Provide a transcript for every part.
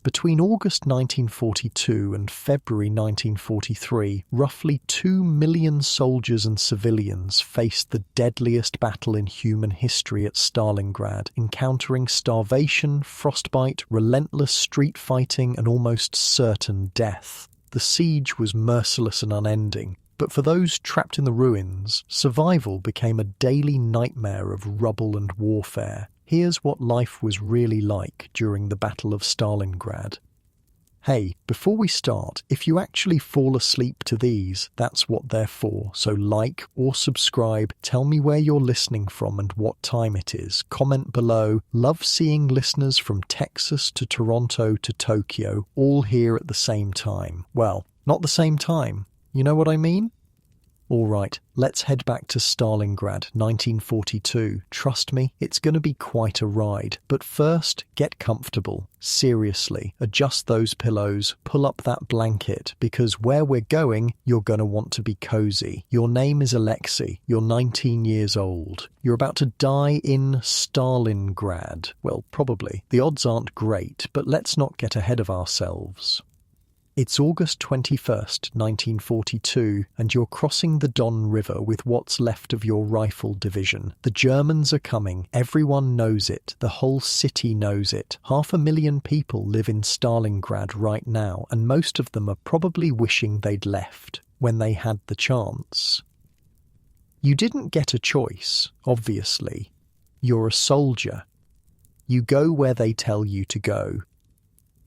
Between August 1942 and February 1943, roughly 2 million soldiers and civilians faced the deadliest battle in human history at Stalingrad, encountering starvation, frostbite, relentless street fighting, and almost certain death. The siege was merciless and unending, but for those trapped in the ruins, survival became a daily nightmare of rubble and warfare. Here's what life was really like during the Battle of Stalingrad. Hey, before we start, if you actually fall asleep to these, that's what they're for. So like or subscribe, tell me where you're listening from and what time it is. Comment below. Love seeing listeners from Texas to Toronto to Tokyo, all here at the same time. Well, not the same time. You know what I mean? Alright, let's head back to Stalingrad, 1942. Trust me, it's going to be quite a ride. But first, get comfortable. Seriously, adjust those pillows, pull up that blanket, because where we're going, you're going to want to be cozy. Your name is Alexei. You're 19 years old. You're about to die in Stalingrad. Well, probably. The odds aren't great, but let's not get ahead of ourselves. It's August 21st, 1942, and you're crossing the Don River with what's left of your rifle division. The Germans are coming. Everyone knows it. The whole city knows it. 500,000 people live in Stalingrad right now, and most of them are probably wishing they'd left when they had the chance. You didn't get a choice, obviously. You're a soldier. You go where they tell you to go.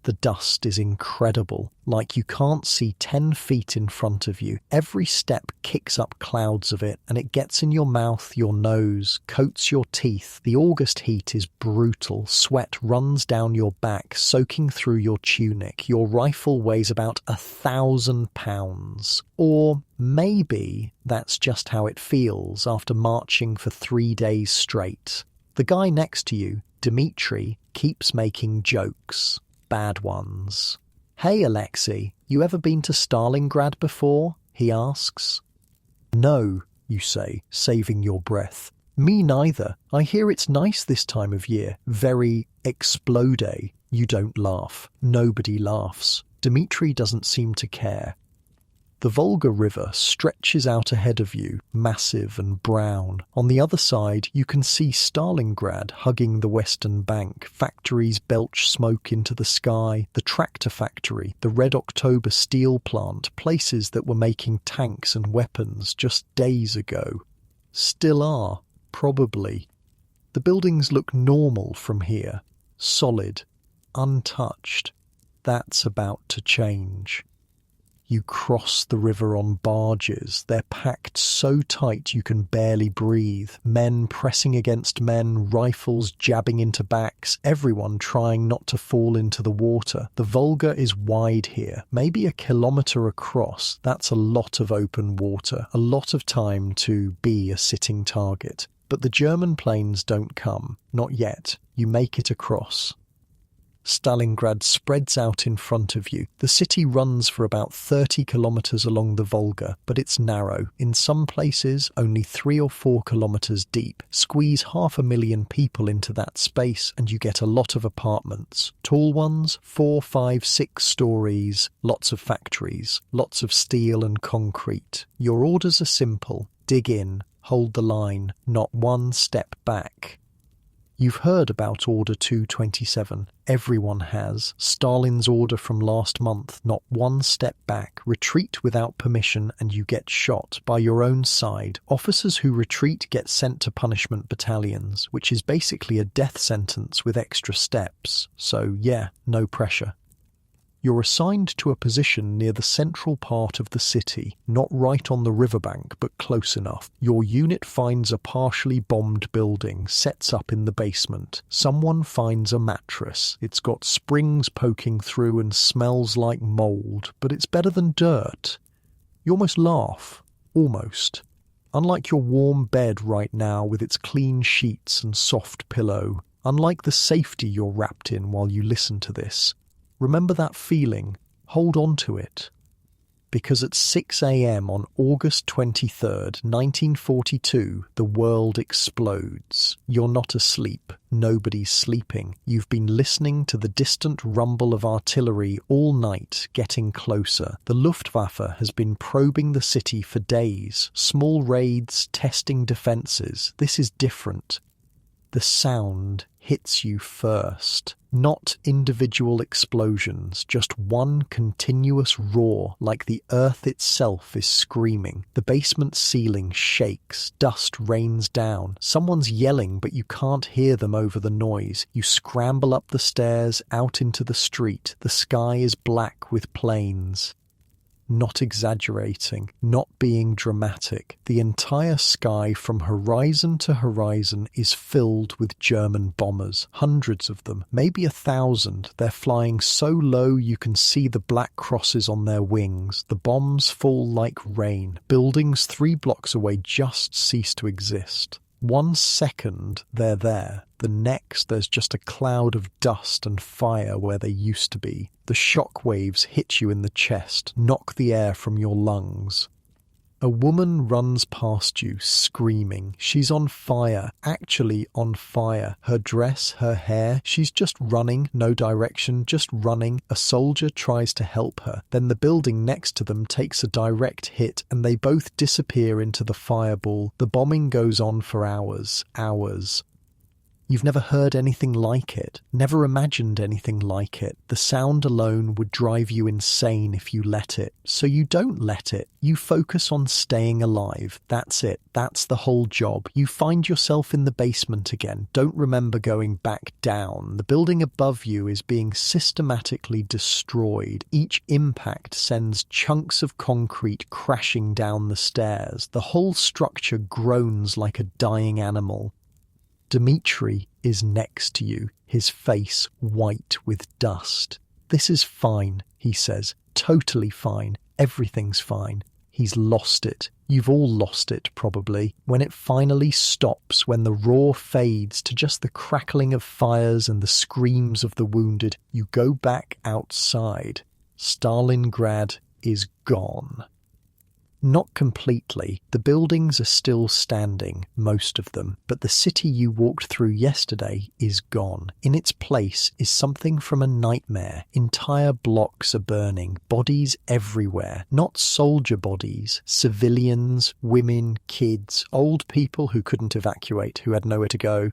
The dust is incredible, like you can't see 10 feet in front of you. Every step kicks up clouds of it, and it gets in your mouth, your nose, coats your teeth. The August heat is brutal. Sweat runs down your back, soaking through your tunic. Your rifle weighs about 1,000 pounds. Or maybe that's just how it feels after marching for 3 days straight. The guy next to you, Dmitri, keeps making jokes. Bad ones. Hey Alexei, you ever been to Stalingrad before? He asks. No, you say, saving your breath. Me neither. I hear it's nice this time of year. Very explode. You don't laugh. Nobody laughs. Dmitri doesn't seem to care. The Volga River stretches out ahead of you, massive and brown. On the other side, you can see Stalingrad hugging the western bank. Factories belch smoke into the sky. The tractor factory, the Red October steel plant, places that were making tanks and weapons just days ago. Still are, probably. The buildings look normal from here. Solid. Untouched. That's about to change. You cross the river on barges. They're packed so tight you can barely breathe. Men pressing against men, rifles jabbing into backs, everyone trying not to fall into the water. The Volga is wide here, maybe 1 kilometre across. That's a lot of open water, a lot of time to be a sitting target. But the German planes don't come. Not yet. You make it across. Stalingrad spreads out in front of you. The city runs for about 30 kilometres along the Volga, but it's narrow. In some places, only 3 or 4 kilometres deep. Squeeze 500,000 people into that space and you get a lot of apartments. Tall ones, 4, 5, 6 stories, lots of factories, lots of steel and concrete. Your orders are simple. Dig in, hold the line, not one step back. You've heard about Order 227. Everyone has. Stalin's order from last month. Not one step back. Retreat without permission and you get shot by your own side. Officers who retreat get sent to punishment battalions, which is basically a death sentence with extra steps. So yeah, no pressure. You're assigned to a position near the central part of the city, not right on the riverbank, but close enough. Your unit finds a partially bombed building, sets up in the basement. Someone finds a mattress. It's got springs poking through and smells like mould, but it's better than dirt. You almost laugh. Almost. Unlike your warm bed right now with its clean sheets and soft pillow. Unlike the safety you're wrapped in while you listen to this. Remember that feeling. Hold on to it. because at 6 a.m. on August 23rd, 1942, the world explodes. You're not asleep. Nobody's sleeping. You've been listening to the distant rumble of artillery all night, getting closer. The Luftwaffe has been probing the city for days. Small raids, testing defences. This is different. The sound hits you first. Not individual explosions, just one continuous roar, like the earth itself is screaming. The basement ceiling shakes, dust rains down. Someone's yelling, but you can't hear them over the noise. You scramble up the stairs, out into the street. The sky is black with planes. Not exaggerating, not being dramatic. The entire sky from horizon to horizon is filled with German bombers. Hundreds of them, maybe 1,000. They're flying so low you can see the black crosses on their wings. The bombs fall like rain. Buildings 3 blocks away just cease to exist. 1 second they're there. The next there's just a cloud of dust and fire where they used to be. The shock waves hit you in the chest, knock the air from your lungs. A woman runs past you, screaming. She's on fire, actually on fire. Her dress, her hair, she's just running, no direction, just running. A soldier tries to help her. Then the building next to them takes a direct hit and they both disappear into the fireball. The bombing goes on for hours. You've never heard anything like it, never imagined anything like it. The sound alone would drive you insane if you let it. So you don't let it. You focus on staying alive. That's it. That's the whole job. You find yourself in the basement again. Don't remember going back down. The building above you is being systematically destroyed. Each impact sends chunks of concrete crashing down the stairs. The whole structure groans like a dying animal. Dmitri is next to you, his face white with dust. "This is fine," he says. "Totally fine. Everything's fine." He's lost it. You've all lost it, probably. When it finally stops, when the roar fades to just the crackling of fires and the screams of the wounded, you go back outside. Stalingrad is gone. Not completely. The buildings are still standing, most of them, but the city you walked through yesterday is gone. In its place is something from a nightmare. Entire blocks are burning, bodies everywhere. Not soldier bodies, civilians, women, kids, old people who couldn't evacuate, who had nowhere to go.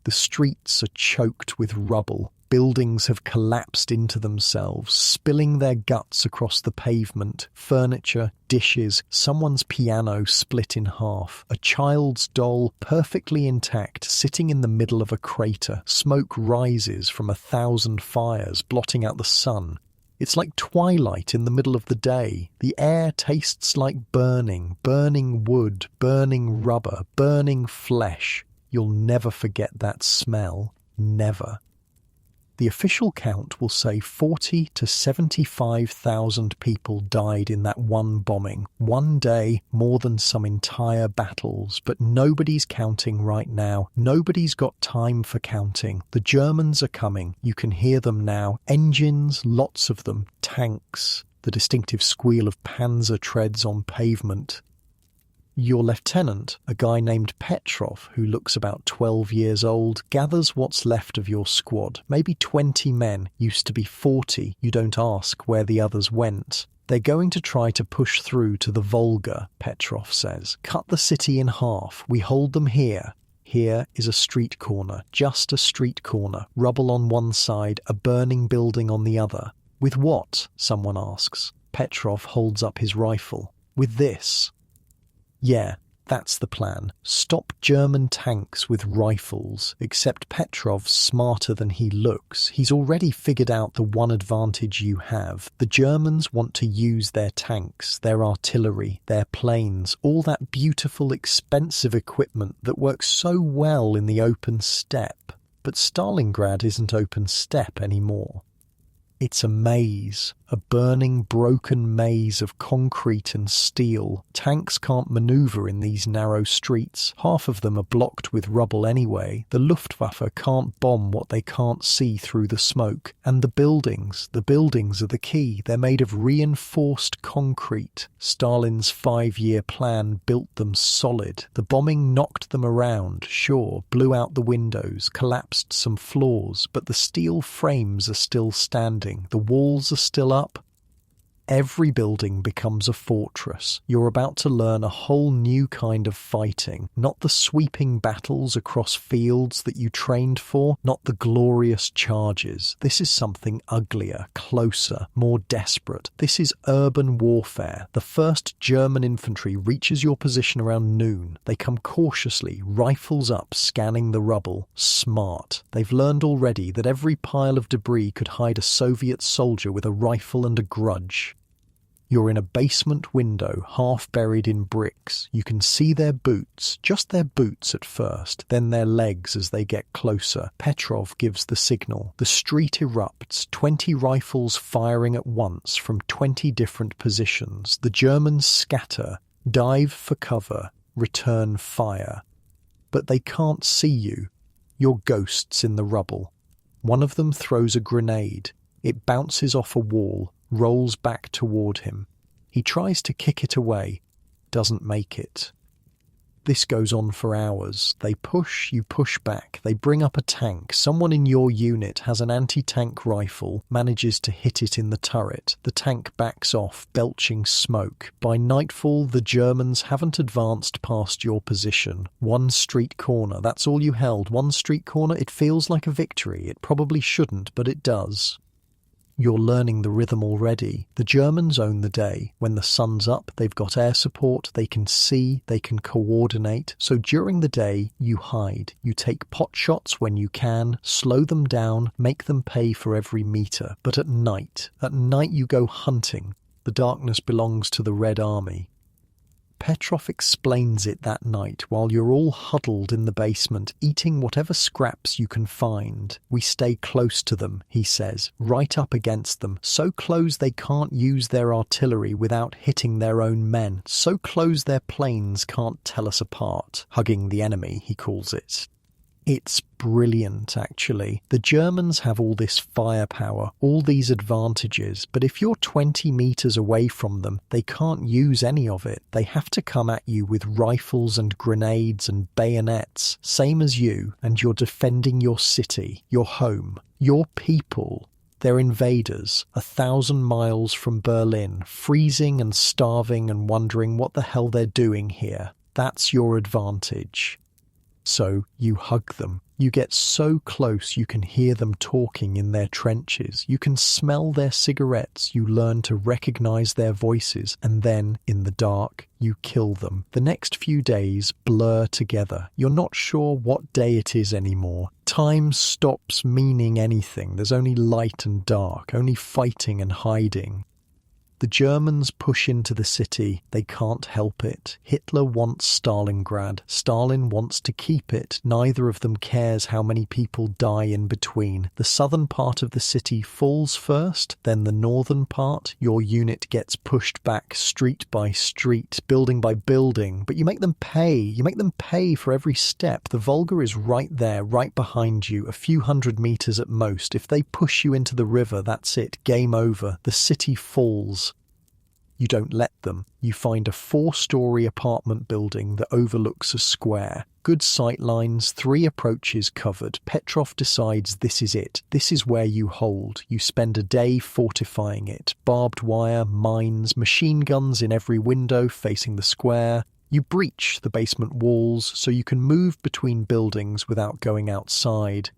The streets are choked with rubble. Buildings have collapsed into themselves, spilling their guts across the pavement. Furniture, dishes, someone's piano split in half. A child's doll, perfectly intact, sitting in the middle of a crater. Smoke rises from 1,000 fires, blotting out the sun. It's like twilight in the middle of the day. The air tastes like burning wood, burning rubber, burning flesh. You'll never forget that smell. Never. The official count will say 40 to 75,000 people died in that one bombing. One day, more than some entire battles. But nobody's counting right now. Nobody's got time for counting. The Germans are coming. You can hear them now. Engines, lots of them. Tanks. The distinctive squeal of panzer treads on pavement. Your lieutenant, a guy named Petrov, who looks about 12 years old, gathers what's left of your squad. Maybe 20 men, used to be 40. You don't ask where the others went. They're going to try to push through to the Volga, Petrov says. Cut the city in half. We hold them here. Here is a street corner, just a street corner. Rubble on one side, a burning building on the other. With what? Someone asks. Petrov holds up his rifle. With this. Yeah, that's the plan. Stop German tanks with rifles, except Petrov's smarter than he looks. He's already figured out the one advantage you have. The Germans want to use their tanks, their artillery, their planes, all that beautiful, expensive equipment that works so well in the open steppe. But Stalingrad isn't open steppe anymore. It's a maze, a burning, broken maze of concrete and steel. Tanks can't maneuver in these narrow streets. Half of them are blocked with rubble anyway. The Luftwaffe can't bomb what they can't see through the smoke. And the buildings are the key. They're made of reinforced concrete. Stalin's 5-year plan built them solid. The bombing knocked them around, sure, blew out the windows, collapsed some floors, but the steel frames are still standing. The walls are still up. Every building becomes a fortress. You're about to learn a whole new kind of fighting. Not the sweeping battles across fields that you trained for, not the glorious charges. This is something uglier, closer, more desperate. This is urban warfare. The 1st German infantry reaches your position around noon. They come cautiously, rifles up, scanning the rubble. Smart. They've learned already that every pile of debris could hide a Soviet soldier with a rifle and a grudge. You're in a basement window, half buried in bricks. You can see their boots, just their boots at first, then their legs as they get closer. Petrov gives the signal. The street erupts, 20 rifles firing at once from 20 different positions. The Germans scatter, dive for cover, return fire. But they can't see you. You're ghosts in the rubble. One of them throws a grenade. It bounces off a wall, rolls back toward him. He tries to kick it away, doesn't make it. This goes on for hours. They push, you push back. They bring up a tank. Someone in your unit has an anti-tank rifle, manages to hit it in the turret. The tank backs off, belching smoke. By nightfall, the Germans haven't advanced past your position. One street corner, that's all you held. One street corner, it feels like a victory. It probably shouldn't, but it does. You're learning the rhythm already. The Germans own the day. When the sun's up, they've got air support, they can see, they can coordinate. So during the day, you hide. You take pot shots when you can, slow them down, make them pay for every meter. But at night you go hunting. The darkness belongs to the Red Army. Petrov explains it that night while you're all huddled in the basement, eating whatever scraps you can find. We stay close to them, he says, right up against them, so close they can't use their artillery without hitting their own men, so close their planes can't tell us apart. Hugging the enemy, he calls it. It's brilliant, actually. The Germans have all this firepower, all these advantages, but if you're 20 meters away from them, they can't use any of it. They have to come at you with rifles and grenades and bayonets, same as you, and you're defending your city, your home, your people. They're invaders, 1,000 miles from Berlin, freezing and starving and wondering what the hell they're doing here. That's your advantage. So you hug them. You get so close you can hear them talking in their trenches. You can smell their cigarettes. You learn to recognize their voices. And then, in the dark, you kill them. The next few days blur together. You're not sure what day it is anymore. Time stops meaning anything. There's only light and dark, only fighting and hiding. The Germans push into the city. They can't help it. Hitler wants Stalingrad. Stalin wants to keep it. Neither of them cares how many people die in between. The southern part of the city falls first, then the northern part. Your unit gets pushed back street by street, building by building, but you make them pay. You make them pay for every step. The Volga is right there, right behind you, a few hundred meters at most. If they push you into the river, that's it. Game over. The city falls. You don't let them. You find a 4-story apartment building that overlooks a square. Good sight lines, 3 approaches covered. Petrov decides this is it. This is where you hold. You spend a day fortifying it. Barbed wire, mines, machine guns in every window facing the square. You breach the basement walls so you can move between buildings without going outside.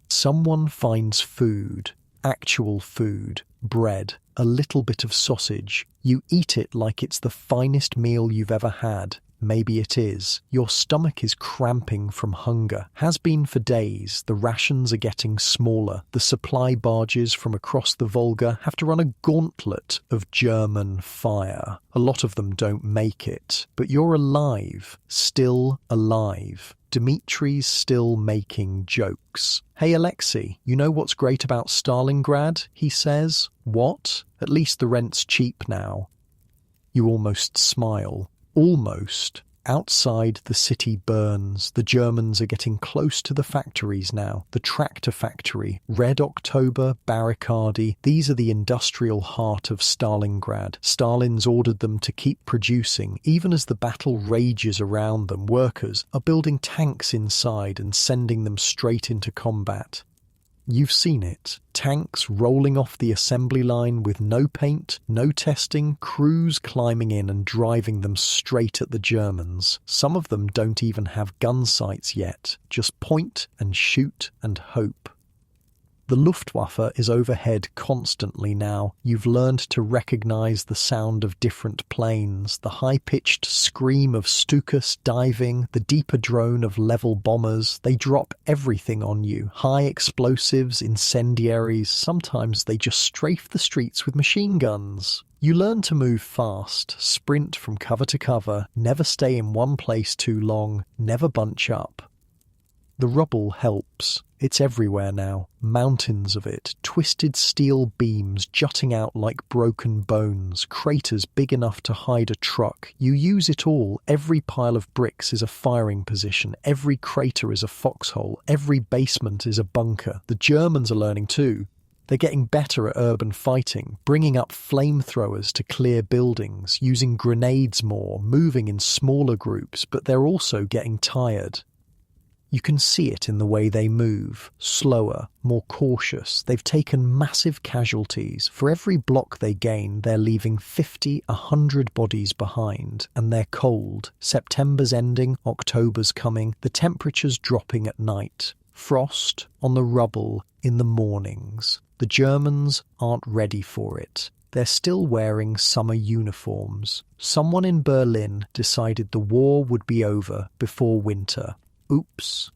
Someone finds food. Actual food. Bread. A little bit of sausage. You eat it like it's the finest meal you've ever had. Maybe it is. Your stomach is cramping from hunger. Has been for days. The rations are getting smaller. The supply barges from across the Volga have to run a gauntlet of German fire. A lot of them don't make it. But you're alive. Still alive. Dmitri's still making jokes. "Hey Alexei, you know what's great about Stalingrad?" he says. "What? At least the rent's cheap now." You almost smile. Almost. Outside, the city burns. The Germans are getting close to the factories now. The tractor factory, Red October, Barricadi, these are the industrial heart of Stalingrad. Stalin's ordered them to keep producing. Even as the battle rages around them, workers are building tanks inside and sending them straight into combat. You've seen it. Tanks rolling off the assembly line with no paint, no testing, crews climbing in and driving them straight at the Germans. Some of them don't even have gun sights yet. Just point and shoot and hope. The Luftwaffe is overhead constantly now. You've learned to recognize the sound of different planes, the high-pitched scream of Stukas diving, the deeper drone of level bombers. They drop everything on you. High explosives, incendiaries. Sometimes they just strafe the streets with machine guns. You learn to move fast, sprint from cover to cover, never stay in one place too long, never bunch up. The rubble helps. It's everywhere now. Mountains of it, twisted steel beams jutting out like broken bones, craters big enough to hide a truck. You use it all. Every pile of bricks is a firing position. Every crater is a foxhole. Every basement is a bunker. The Germans are learning too. They're getting better at urban fighting, bringing up flamethrowers to clear buildings, using grenades more, moving in smaller groups, but they're also getting tired. You can see it in the way they move, slower, more cautious. They've taken massive casualties. For every block they gain, they're leaving 50, 100 bodies behind. And they're cold. September's ending, October's coming, the temperature's dropping at night. Frost on the rubble in the mornings. The Germans aren't ready for it. They're still wearing summer uniforms. Someone in Berlin decided the war would be over before winter. Oops.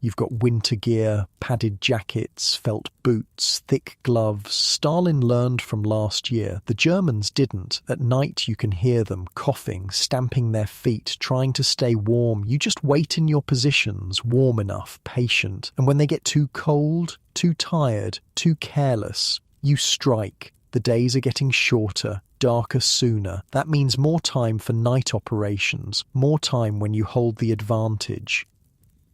You've got winter gear, padded jackets, felt boots, thick gloves. Stalin learned from last year. The Germans didn't. At night you can hear them coughing, stamping their feet, trying to stay warm. You just wait in your positions, warm enough, patient. And when they get too cold, too tired, too careless, you strike. The days are getting shorter, darker sooner. That means more time for night operations, more time when you hold the advantage.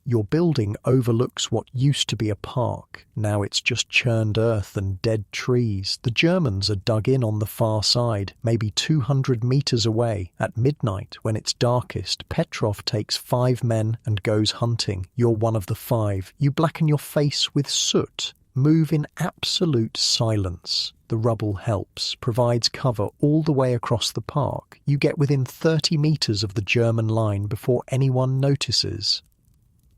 Your building overlooks what used to be a park. Now it's just churned earth and dead trees. The Germans are dug in on the far side, maybe 200 meters away. At midnight, when it's darkest, Petrov takes 5 men and goes hunting. You're one of the 5. You blacken your face with soot. Move in absolute silence. The rubble helps, provides cover all the way across the park. You get within 30 meters of the German line before anyone notices.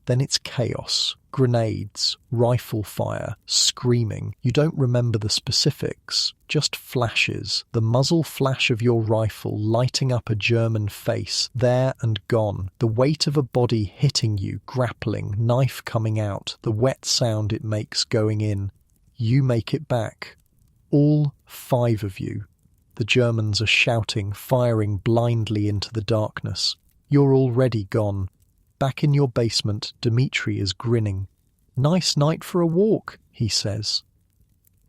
Then it's chaos. Grenades, rifle fire, screaming. You don't remember the specifics, just flashes. The muzzle flash of your rifle lighting up a German face, there and gone. The weight of a body hitting you, grappling, knife coming out, the wet sound it makes going in. You make it back. All 5 of you. The Germans are shouting, firing blindly into the darkness. You're already gone. Back in your basement, Dmitri is grinning. "Nice night for a walk," he says.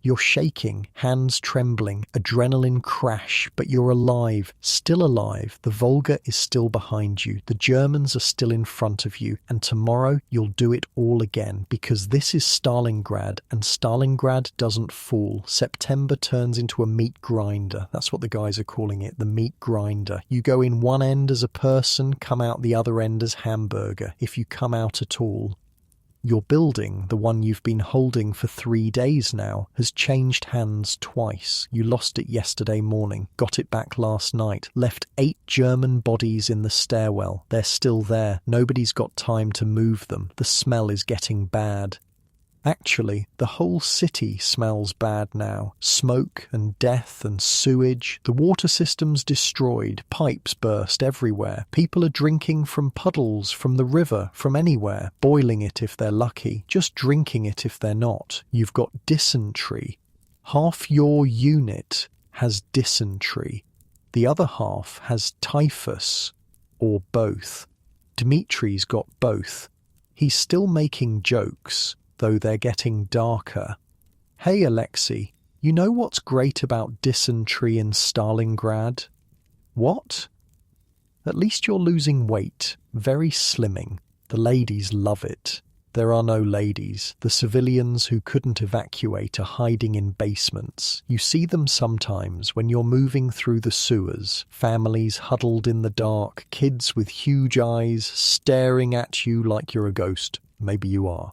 You're shaking, hands trembling, adrenaline crash, but you're alive, still alive. The Volga is still behind you. The Germans are still in front of you. And tomorrow you'll do it all again, because this is Stalingrad, and Stalingrad doesn't fall. September turns into a meat grinder. That's what the guys are calling it, the meat grinder. You go in one end as a person, come out the other end as hamburger, if you come out at all. Your building, the one you've been holding for 3 days now, has changed hands twice. You lost it yesterday morning, got it back last night, left 8 German bodies in the stairwell. They're still there. Nobody's got time to move them. The smell is getting bad. Actually, the whole city smells bad now. Smoke and death and sewage. The water system's destroyed. Pipes burst everywhere. People are drinking from puddles, from the river, from anywhere. Boiling it if they're lucky. Just drinking it if they're not. You've got dysentery. Half your unit has dysentery. The other half has typhus. Or both. Dmitri's got both. He's still making jokes, though they're getting darker. Hey Alexei, you know what's great about dysentery in Stalingrad? What? At least you're losing weight, very slimming. The ladies love it. There are no ladies. The civilians who couldn't evacuate are hiding in basements. You see them sometimes when you're moving through the sewers, families huddled in the dark, kids with huge eyes staring at you like you're a ghost. Maybe you are.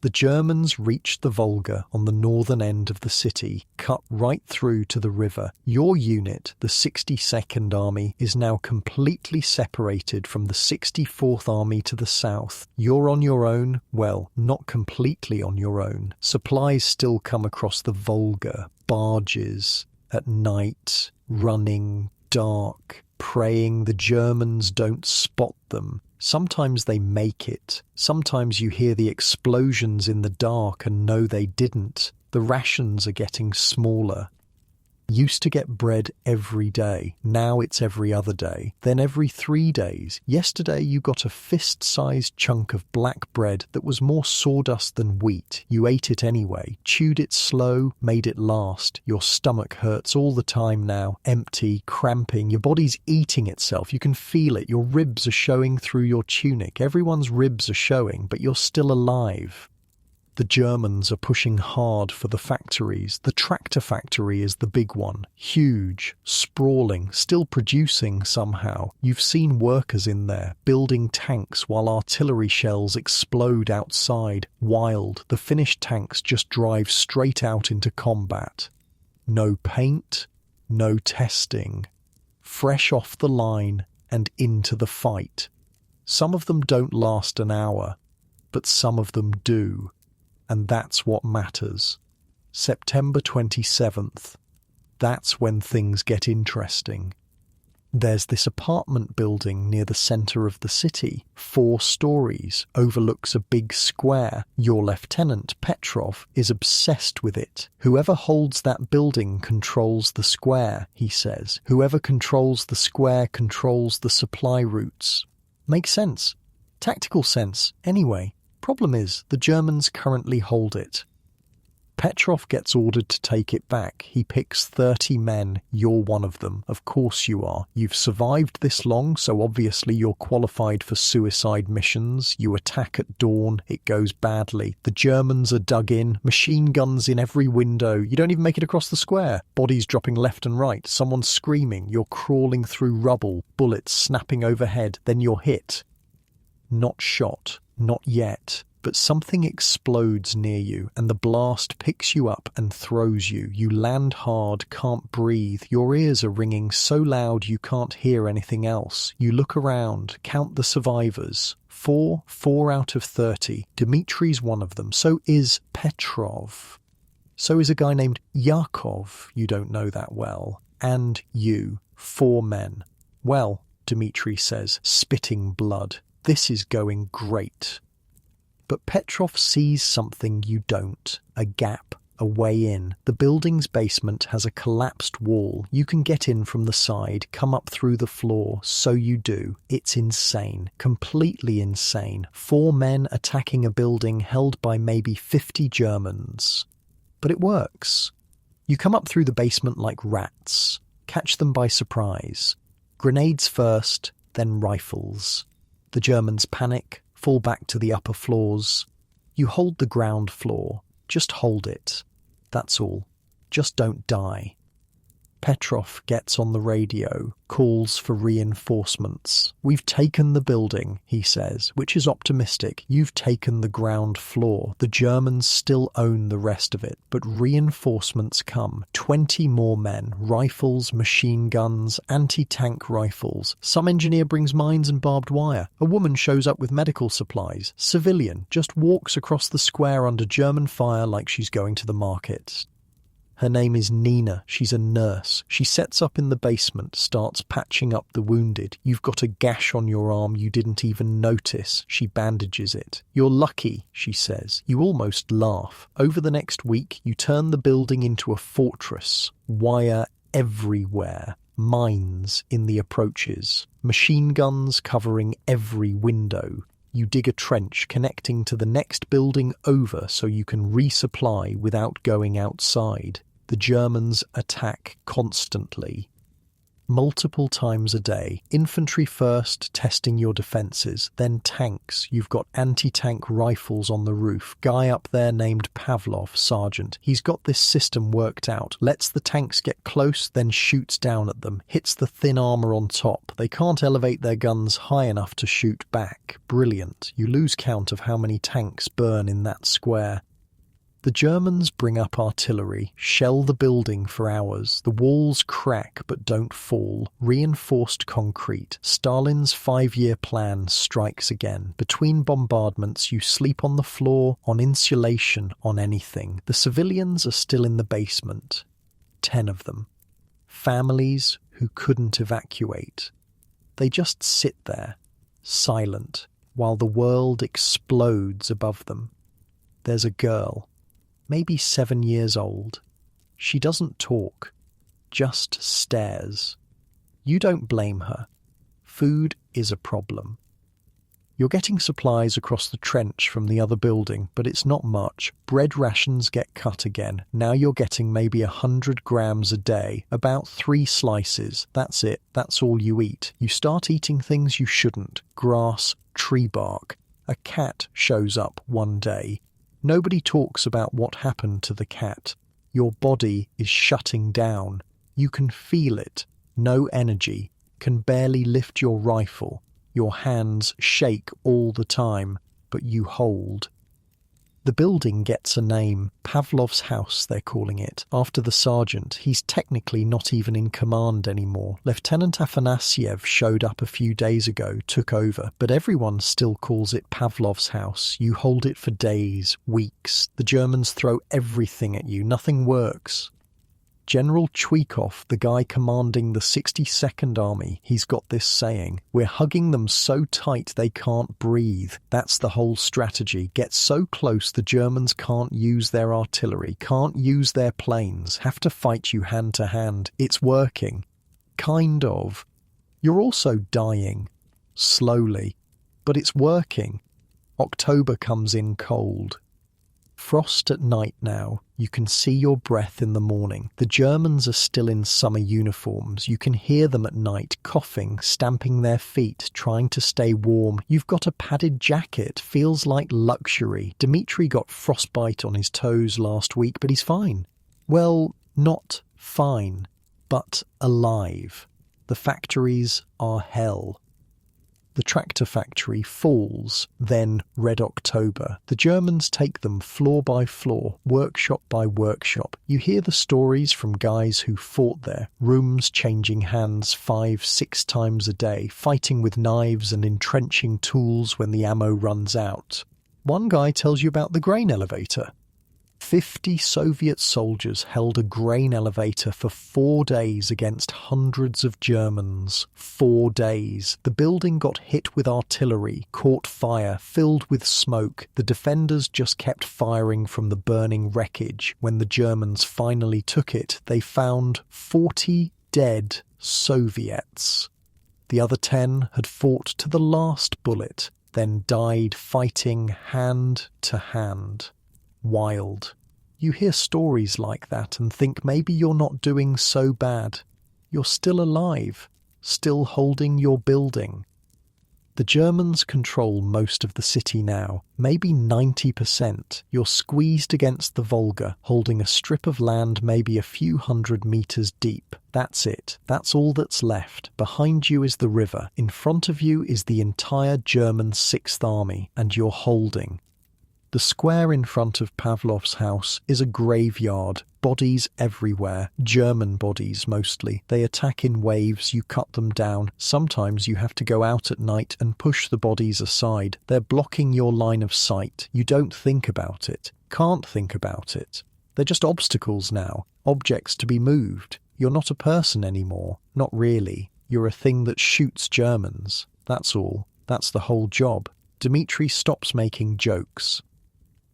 The Germans reached the Volga on the northern end of the city, cut right through to the river. Your unit, the 62nd Army, is now completely separated from the 64th Army to the south. You're on your own? Well, not completely on your own. Supplies still come across the Volga, barges, at night, running, dark, praying the Germans don't spot them. Sometimes they make it. Sometimes you hear the explosions in the dark and know they didn't. The rations are getting smaller. Used to get bread every day. Now it's every other day. Then every 3 days. Yesterday you got a fist-sized chunk of black bread that was more sawdust than wheat. You ate it anyway. Chewed it slow, made it last. Your stomach hurts all the time now. Empty, cramping. Your body's eating itself. You can feel it. Your ribs are showing through your tunic. Everyone's ribs are showing, but you're still alive. The Germans are pushing hard for the factories. The tractor factory is the big one. Huge, sprawling, still producing somehow. You've seen workers in there, building tanks while artillery shells explode outside. Wild, the finished tanks just drive straight out into combat. No paint, no testing. Fresh off the line and into the fight. Some of them don't last an hour, but some of them do. And that's what matters. September 27th. That's when things get interesting. There's this apartment building near the centre of the city. 4 stories, overlooks a big square. Your lieutenant, Petrov, is obsessed with it. Whoever holds that building controls the square, he says. Whoever controls the square controls the supply routes. Makes sense. Tactical sense, anyway. Problem is, the Germans currently hold it. Petrov gets ordered to take it back. He picks 30 men. You're one of them. Of course you are. You've survived this long, so obviously you're qualified for suicide missions. You attack at dawn. It goes badly. The Germans are dug in. Machine guns in every window. You don't even make it across the square. Bodies dropping left and right. Someone's screaming. You're crawling through rubble. Bullets snapping overhead. Then you're hit. Not shot. Not yet, but something explodes near you and the blast picks you up and throws you. You land hard, can't breathe. Your ears are ringing so loud you can't hear anything else. You look around, count the survivors. 4 out of 30. Dmitri's one of them. So is Petrov. So is a guy named Yakov, you don't know that well. And you. 4 men. Well, Dmitri says, spitting blood. This is going great. But Petrov sees something you don't. A gap, a way in. The building's basement has a collapsed wall. You can get in from the side, come up through the floor. So you do. It's insane. Completely insane. 4 men attacking a building held by maybe 50 Germans. But it works. You come up through the basement like rats. Catch them by surprise. Grenades first, then rifles. The Germans panic, fall back to the upper floors. You hold the ground floor. Just hold it. That's all. Just don't die. Petrov gets on the radio, calls for reinforcements. "We've taken the building," he says, which is optimistic. "You've taken the ground floor. The Germans still own the rest of it." But reinforcements come. 20 more men, rifles, machine guns, anti-tank rifles. Some engineer brings mines and barbed wire. A woman shows up with medical supplies. Civilian just walks across the square under German fire like she's going to the market. Her name is Nina. She's a nurse. She sets up in the basement, starts patching up the wounded. "You've got a gash on your arm you didn't even notice." She bandages it. "You're lucky," she says. You almost laugh. Over the next week, you turn the building into a fortress. Wire everywhere. Mines in the approaches. Machine guns covering every window. You dig a trench connecting to the next building over so you can resupply without going outside. The Germans attack constantly. Multiple times a day. Infantry first, testing your defences. Then tanks. You've got anti-tank rifles on the roof. Guy up there named Pavlov, sergeant. He's got this system worked out. Lets the tanks get close, then shoots down at them. Hits the thin armour on top. They can't elevate their guns high enough to shoot back. Brilliant. You lose count of how many tanks burn in that square. The Germans bring up artillery, shell the building for hours. The walls crack but don't fall. Reinforced concrete. Stalin's 5-year plan strikes again. Between bombardments, you sleep on the floor, on insulation, on anything. The civilians are still in the basement. 10 of them. Families who couldn't evacuate. They just sit there, silent, while the world explodes above them. There's a girl. Maybe 7 years old. She doesn't talk, just stares. You don't blame her. Food is a problem. You're getting supplies across the trench from the other building, but it's not much. Bread rations get cut again. Now you're getting maybe 100 grams a day, about 3 slices. That's it. That's all you eat. You start eating things you shouldn't. Grass, tree bark. A cat shows up one day. Nobody talks about what happened to the cat. Your body is shutting down. You can feel it. No energy. Can barely lift your rifle. Your hands shake all the time, but you hold. The building gets a name. Pavlov's house, they're calling it, after the sergeant. He's technically not even in command anymore. Lieutenant Afanasyev showed up a few days ago, took over, but everyone still calls it Pavlov's house. You hold it for days, weeks. The Germans throw everything at you. Nothing works. General Chuikov, the guy commanding the 62nd Army, he's got this saying, "We're hugging them so tight they can't breathe." That's the whole strategy. Get so close the Germans can't use their artillery, can't use their planes, have to fight you hand to hand. It's working. Kind of. You're also dying. Slowly. But it's working. October comes in cold. Frost at night now. You can see your breath in the morning. The Germans are still in summer uniforms. You can hear them at night, coughing, stamping their feet, trying to stay warm. You've got a padded jacket. Feels like luxury. Dmitri got frostbite on his toes last week, but he's fine. Well, not fine, but alive. The factories are hell. The tractor factory falls, then Red October. The Germans take them floor by floor, workshop by workshop. You hear the stories from guys who fought there, rooms changing hands 5-6 times a day, fighting with knives and entrenching tools when the ammo runs out. One guy tells you about the grain elevator. 50 Soviet soldiers held a grain elevator for 4 days against hundreds of Germans. 4 days. The building got hit with artillery, caught fire, filled with smoke. The defenders just kept firing from the burning wreckage. When the Germans finally took it, they found 40 dead Soviets. The other 10 had fought to the last bullet, then died fighting hand to hand. Wild. You hear stories like that and think maybe you're not doing so bad. You're still alive, still holding your building. The Germans control most of the city now, maybe 90%. You're squeezed against the Volga, holding a strip of land maybe a few hundred meters deep. That's it. That's all that's left. Behind you is the river. In front of you is the entire German Sixth Army, and you're holding. The square in front of Pavlov's house is a graveyard. Bodies everywhere. German bodies, mostly. They attack in waves, you cut them down. Sometimes you have to go out at night and push the bodies aside. They're blocking your line of sight. You don't think about it. Can't think about it. They're just obstacles now. Objects to be moved. You're not a person anymore. Not really. You're a thing that shoots Germans. That's all. That's the whole job. Dmitri stops making jokes.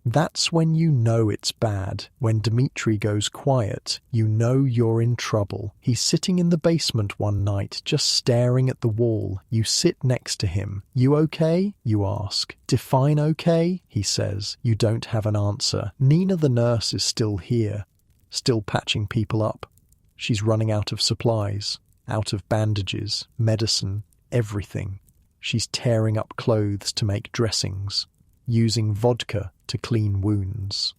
That's when you know it's bad. When Dmitri goes quiet, you know you're in trouble. He's sitting in the basement one night, just staring at the wall. You sit next to him. You okay? You ask. Define okay? He says. You don't have an answer. Nina the nurse is still here, still patching people up. She's running out of supplies, out of bandages, medicine, everything. She's tearing up clothes to make dressings, using vodka to clean wounds.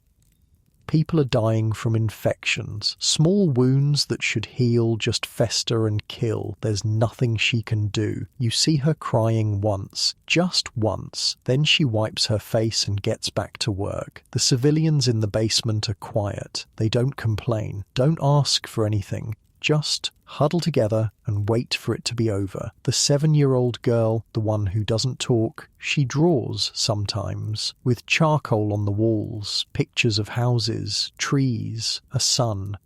People are dying from infections. Small wounds that should heal just fester and kill. There's nothing she can do. You see her crying once, just once. Then she wipes her face and gets back to work. The civilians in the basement are quiet. They don't complain. Don't ask for anything. Just huddle together and wait for it to be over. The 7-year-old girl, the one who doesn't talk, she draws sometimes, with charcoal on the walls, pictures of houses, trees, a sun.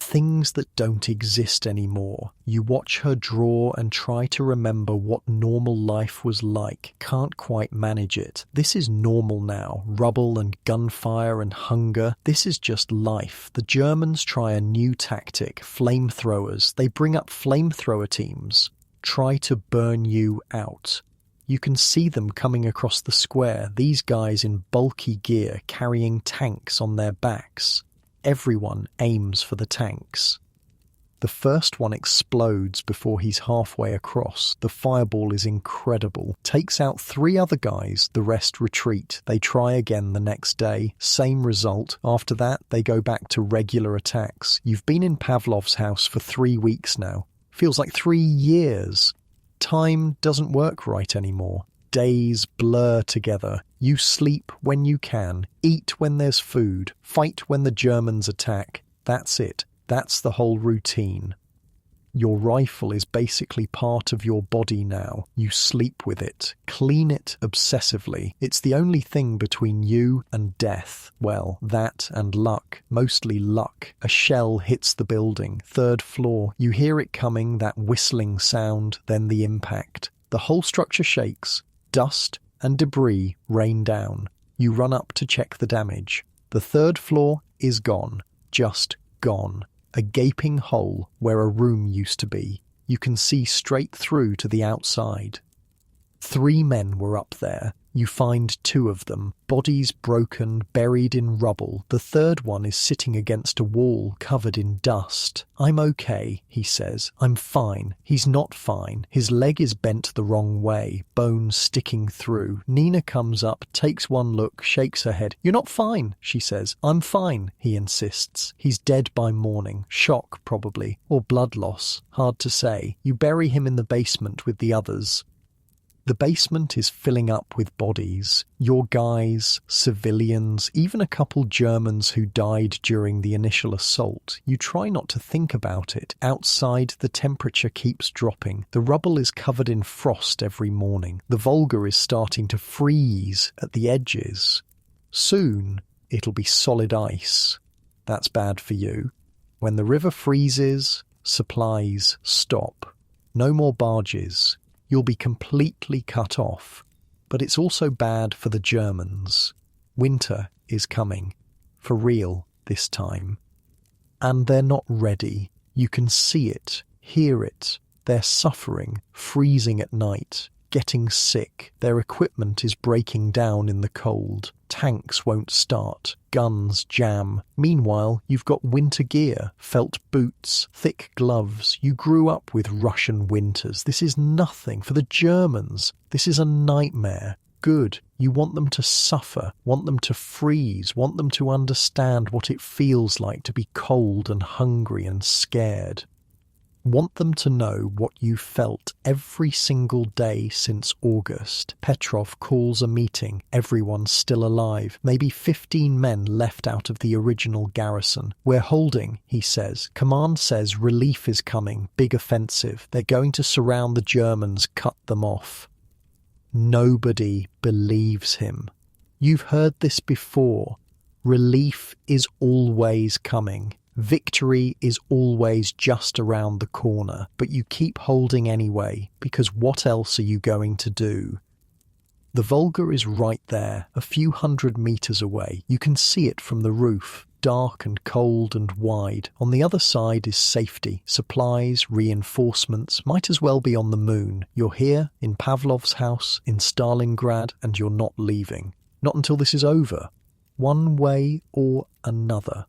Things that don't exist anymore. You watch her draw and try to remember what normal life was like. Can't quite manage it. This is normal now. Rubble and gunfire and hunger. This is just life. The Germans try a new tactic. Flamethrowers. They bring up flamethrower teams. Try to burn you out. You can see them coming across the square. These guys in bulky gear carrying tanks on their backs. Everyone aims for the tanks. The first one explodes before he's halfway across. The fireball is incredible. Takes out 3 other guys. The rest retreat. They try again the next day. Same result. After that, they go back to regular attacks. You've been in Pavlov's house for 3 weeks now. Feels like 3 years. Time doesn't work right anymore. Days blur together. You sleep when you can, eat when there's food, fight when the Germans attack. That's it. That's the whole routine. Your rifle is basically part of your body now. You sleep with it, clean it obsessively. It's the only thing between you and death. Well, that and luck. Mostly luck. A shell hits the building. 3rd floor. You hear it coming, that whistling sound, then the impact. The whole structure shakes. Dust and debris rain down. You run up to check the damage. The 3rd floor is gone. Just gone. A gaping hole where a room used to be. You can see straight through to the outside. 3 men were up there. You find 2 of them, bodies broken, buried in rubble. The 3rd one is sitting against a wall covered in dust. I'm okay, he says. I'm fine. He's not fine. His leg is bent the wrong way, bones sticking through. Nina comes up, takes one look, shakes her head. You're not fine, she says. I'm fine, he insists. He's dead by morning. Shock, probably. Or blood loss. Hard to say. You bury him in the basement with the others. The basement is filling up with bodies. Your guys, civilians, even a couple Germans who died during the initial assault. You try not to think about it. Outside, the temperature keeps dropping. The rubble is covered in frost every morning. The Volga is starting to freeze at the edges. Soon, it'll be solid ice. That's bad for you. When the river freezes, supplies stop. No more barges. You'll be completely cut off. But it's also bad for the Germans. Winter is coming. For real this time. And they're not ready. You can see it, hear it. They're suffering, freezing at night, getting sick. Their equipment is breaking down in the cold. Tanks won't start. Guns jam. Meanwhile, you've got winter gear, felt boots, thick gloves. You grew up with Russian winters. This is nothing. For the Germans, this is a nightmare. Good. You want them to suffer, want them to freeze, want them to understand what it feels like to be cold and hungry and scared. Want them to know what you felt every single day since August. Petrov calls a meeting. Everyone's still alive. Maybe 15 men left out of the original garrison. We're holding, he says. Command says relief is coming. Big offensive. They're going to surround the Germans, cut them off. Nobody believes him. You've heard this before. Relief is always coming. Victory is always just around the corner, but you keep holding anyway, because what else are you going to do? The Volga is right there, a few hundred meters away. You can see it from the roof, dark and cold and wide. On the other side is safety, supplies, reinforcements, might as well be on the moon. You're here, in Pavlov's house, in Stalingrad, and you're not leaving. Not until this is over. One way or another.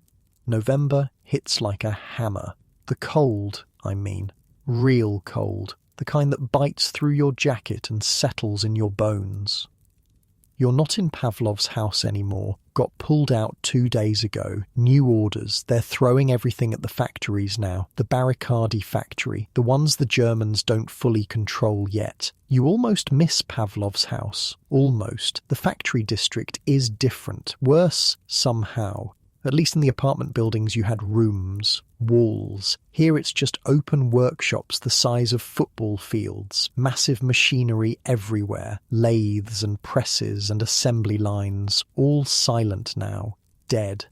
November hits like a hammer. The cold, I mean. Real cold. The kind that bites through your jacket and settles in your bones. You're not in Pavlov's house anymore. Got pulled out 2 days ago. New orders. They're throwing everything at the factories now. The Barricadi factory. The ones the Germans don't fully control yet. You almost miss Pavlov's house. Almost. The factory district is different. Worse, somehow. At least in the apartment buildings you had rooms, walls. Here it's just open workshops the size of football fields, massive machinery everywhere, lathes and presses and assembly lines, all silent now, dead.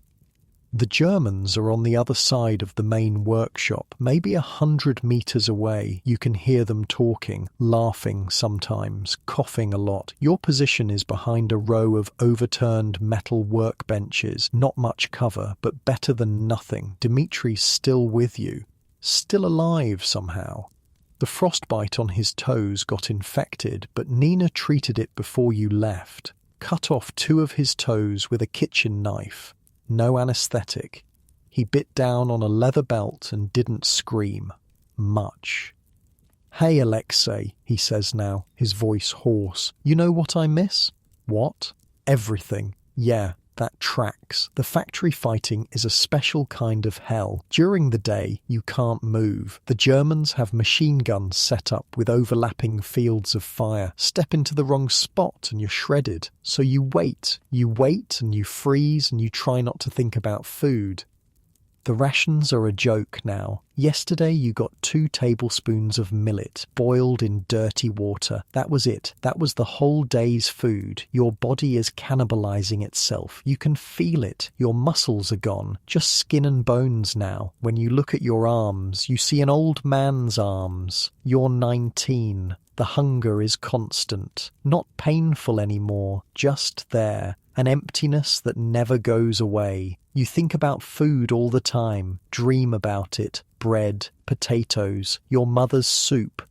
The Germans are on the other side of the main workshop, maybe 100 meters away. You can hear them talking, laughing sometimes, coughing a lot. Your position is behind a row of overturned metal workbenches. Not much cover, but better than nothing. Dimitri's still with you. Still alive somehow. The frostbite on his toes got infected, but Nina treated it before you left. Cut off 2 of his toes with a kitchen knife. No anesthetic. He bit down on a leather belt and didn't scream. Much. Hey, Alexei, he says now, his voice hoarse. You know what I miss? What? Everything. Yeah, that tracks. The factory fighting is a special kind of hell. During the day, you can't move. The Germans have machine guns set up with overlapping fields of fire. Step into the wrong spot and you're shredded. So you wait and you freeze and you try not to think about food. The rations are a joke now. Yesterday you got 2 tablespoons of millet, boiled in dirty water. That was it. That was the whole day's food. Your body is cannibalizing itself. You can feel it. Your muscles are gone. Just skin and bones now. When you look at your arms, you see an old man's arms. You're 19. The hunger is constant. Not painful anymore. Just there. An emptiness that never goes away. You think about food all the time, dream about it, bread, potatoes, your mother's soup.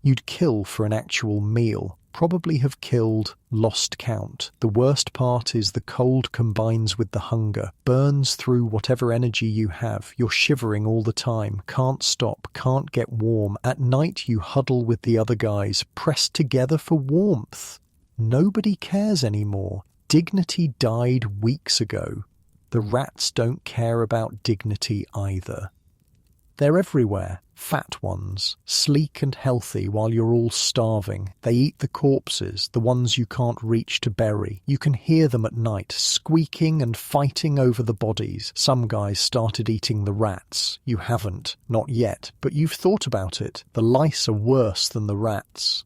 You'd kill for an actual meal, probably have killed, lost count. The worst part is the cold combines with the hunger, burns through whatever energy you have. You're shivering all the time, can't stop, can't get warm. At night you huddle with the other guys, pressed together for warmth. Nobody cares anymore. Dignity died weeks ago. The rats don't care about dignity either. They're everywhere, fat ones, sleek and healthy while you're all starving. They eat the corpses, the ones you can't reach to bury. You can hear them at night, squeaking and fighting over the bodies. Some guys started eating the rats. You haven't, not yet, but you've thought about it. The lice are worse than the rats.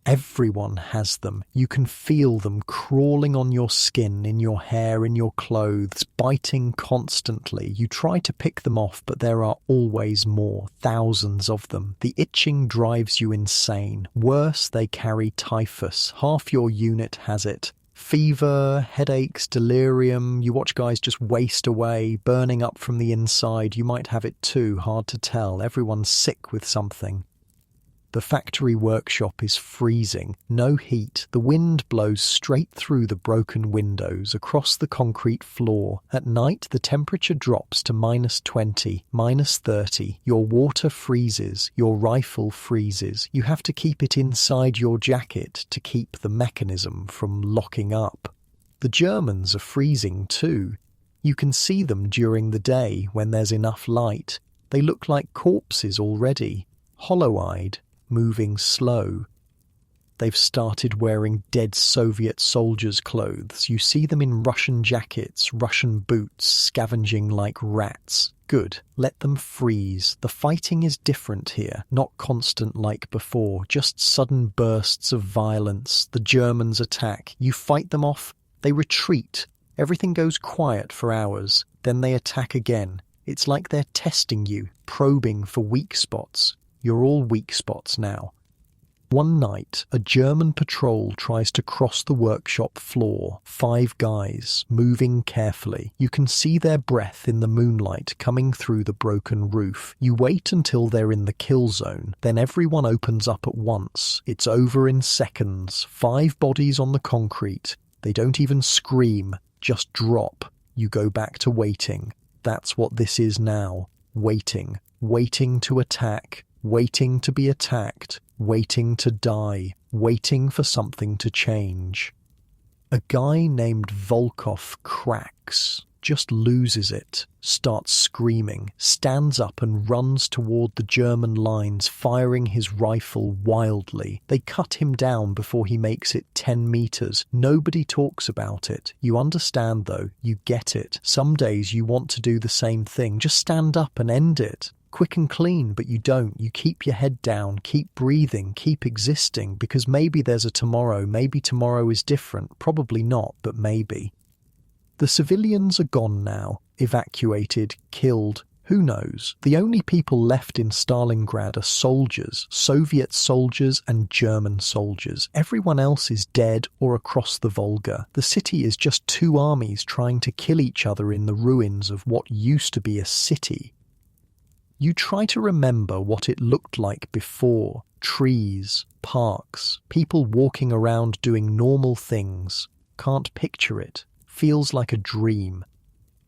Everyone has them. You can feel them crawling on your skin, in your hair, in your clothes, biting constantly. You try to pick them off, but there are always more, thousands of them. The itching drives you insane. Worse, they carry typhus. Half your unit has it. Fever, headaches, delirium. You watch guys just waste away, burning up from the inside. You might have it too, hard to tell. Everyone's sick with something. The factory workshop is freezing. No heat. The wind blows straight through the broken windows, across the concrete floor. At night, the temperature drops to -20, -30. Your water freezes. Your rifle freezes. You have to keep it inside your jacket to keep the mechanism from locking up. The Germans are freezing too. You can see them during the day when there's enough light. They look like corpses already, hollow-eyed, moving slow. They've started wearing dead Soviet soldiers' clothes. You see them in Russian jackets, Russian boots, scavenging like rats. Good. Let them freeze. The fighting is different here, not constant like before, just sudden bursts of violence. The Germans attack. You fight them off. They retreat. Everything goes quiet for hours. Then they attack again. It's like they're testing you, probing for weak spots. You're all weak spots now. One night, a German patrol tries to cross the workshop floor. 5 guys, moving carefully. You can see their breath in the moonlight coming through the broken roof. You wait until they're in the kill zone. Then everyone opens up at once. It's over in seconds. 5 bodies on the concrete. They don't even scream, just drop. You go back to waiting. That's what this is now. Waiting. Waiting to attack. Waiting to be attacked. Waiting to die. Waiting for something to change. A guy named Volkov cracks. Just loses it, starts screaming, stands up and runs toward the German lines, firing his rifle wildly. They cut him down before he makes it 10 meters. Nobody talks about it. You understand though, you get it. Some days you want to do the same thing. Just stand up and end it. Quick and clean, but you don't. You keep your head down, keep breathing, keep existing, because maybe there's a tomorrow, maybe tomorrow is different. Probably not, but maybe. The civilians are gone now, evacuated, killed, who knows? The only people left in Stalingrad are soldiers, Soviet soldiers and German soldiers. Everyone else is dead or across the Volga. The city is just 2 armies trying to kill each other in the ruins of what used to be a city. You try to remember what it looked like before. Trees, parks, people walking around doing normal things. Can't picture it. Feels like a dream.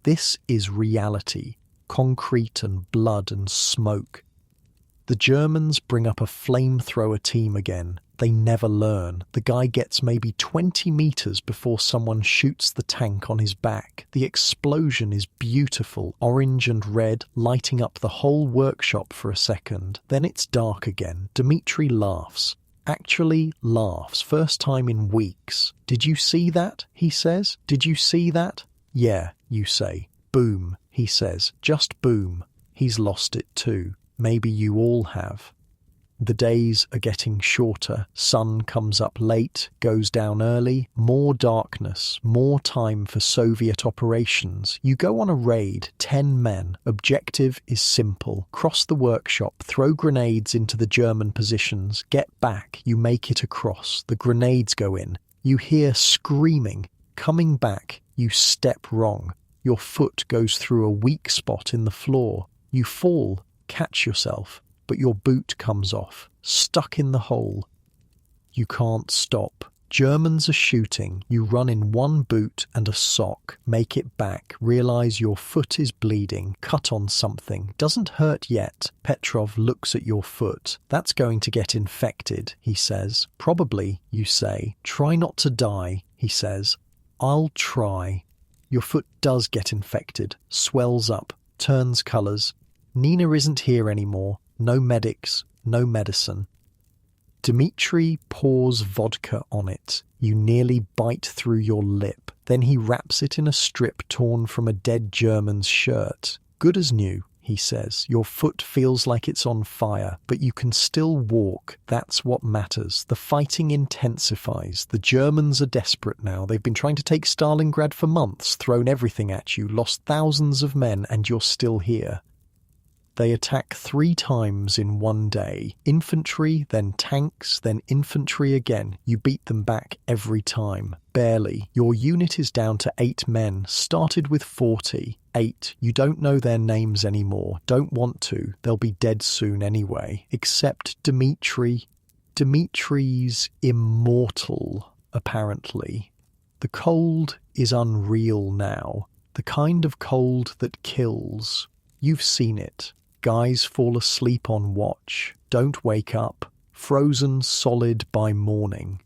This is reality, concrete and blood and smoke. The Germans bring up a flamethrower team again. They never learn. The guy gets maybe 20 meters before someone shoots the tank on his back. The explosion is beautiful, orange and red, lighting up the whole workshop for a second. Then it's dark again. Dmitri laughs. Actually laughs, first time in weeks. "Did you see that?" he says. "Did you see that?" "Yeah," you say. "Boom," he says. "Just boom." He's lost it too. Maybe you all have. The days are getting shorter. Sun comes up late, goes down early. More darkness, more time for Soviet operations. You go on a raid, 10 men. Objective is simple. Cross the workshop, throw grenades into the German positions, get back. You make it across. The grenades go in. You hear screaming. Coming back, you step wrong. Your foot goes through a weak spot in the floor. You fall, catch yourself. But your boot comes off, stuck in the hole. You can't stop. Germans are shooting. You run in one boot and a sock. Make it back. Realize your foot is bleeding. Cut on something. Doesn't hurt yet. Petrov looks at your foot. "That's going to get infected," he says. "Probably," you say. "Try not to die," he says. "I'll try." Your foot does get infected. Swells up. Turns colours. Nina isn't here anymore. No medics, no medicine. Dmitri pours vodka on it. You nearly bite through your lip. Then he wraps it in a strip torn from a dead German's shirt. "Good as new," he says. "Your foot feels like it's on fire, but you can still walk. That's what matters." The fighting intensifies. The Germans are desperate now. They've been trying to take Stalingrad for months, thrown everything at you, lost thousands of men, and you're still here. They attack 3 times in one day. Infantry, then tanks, then infantry again. You beat them back every time. Barely. Your unit is down to 8 men, started with 40. 8. You don't know their names anymore. Don't want to. They'll be dead soon anyway. Except Dmitri. Dmitri's immortal, apparently. The cold is unreal now. The kind of cold that kills. You've seen it. Guys fall asleep on watch. Don't wake up. Frozen solid by morning.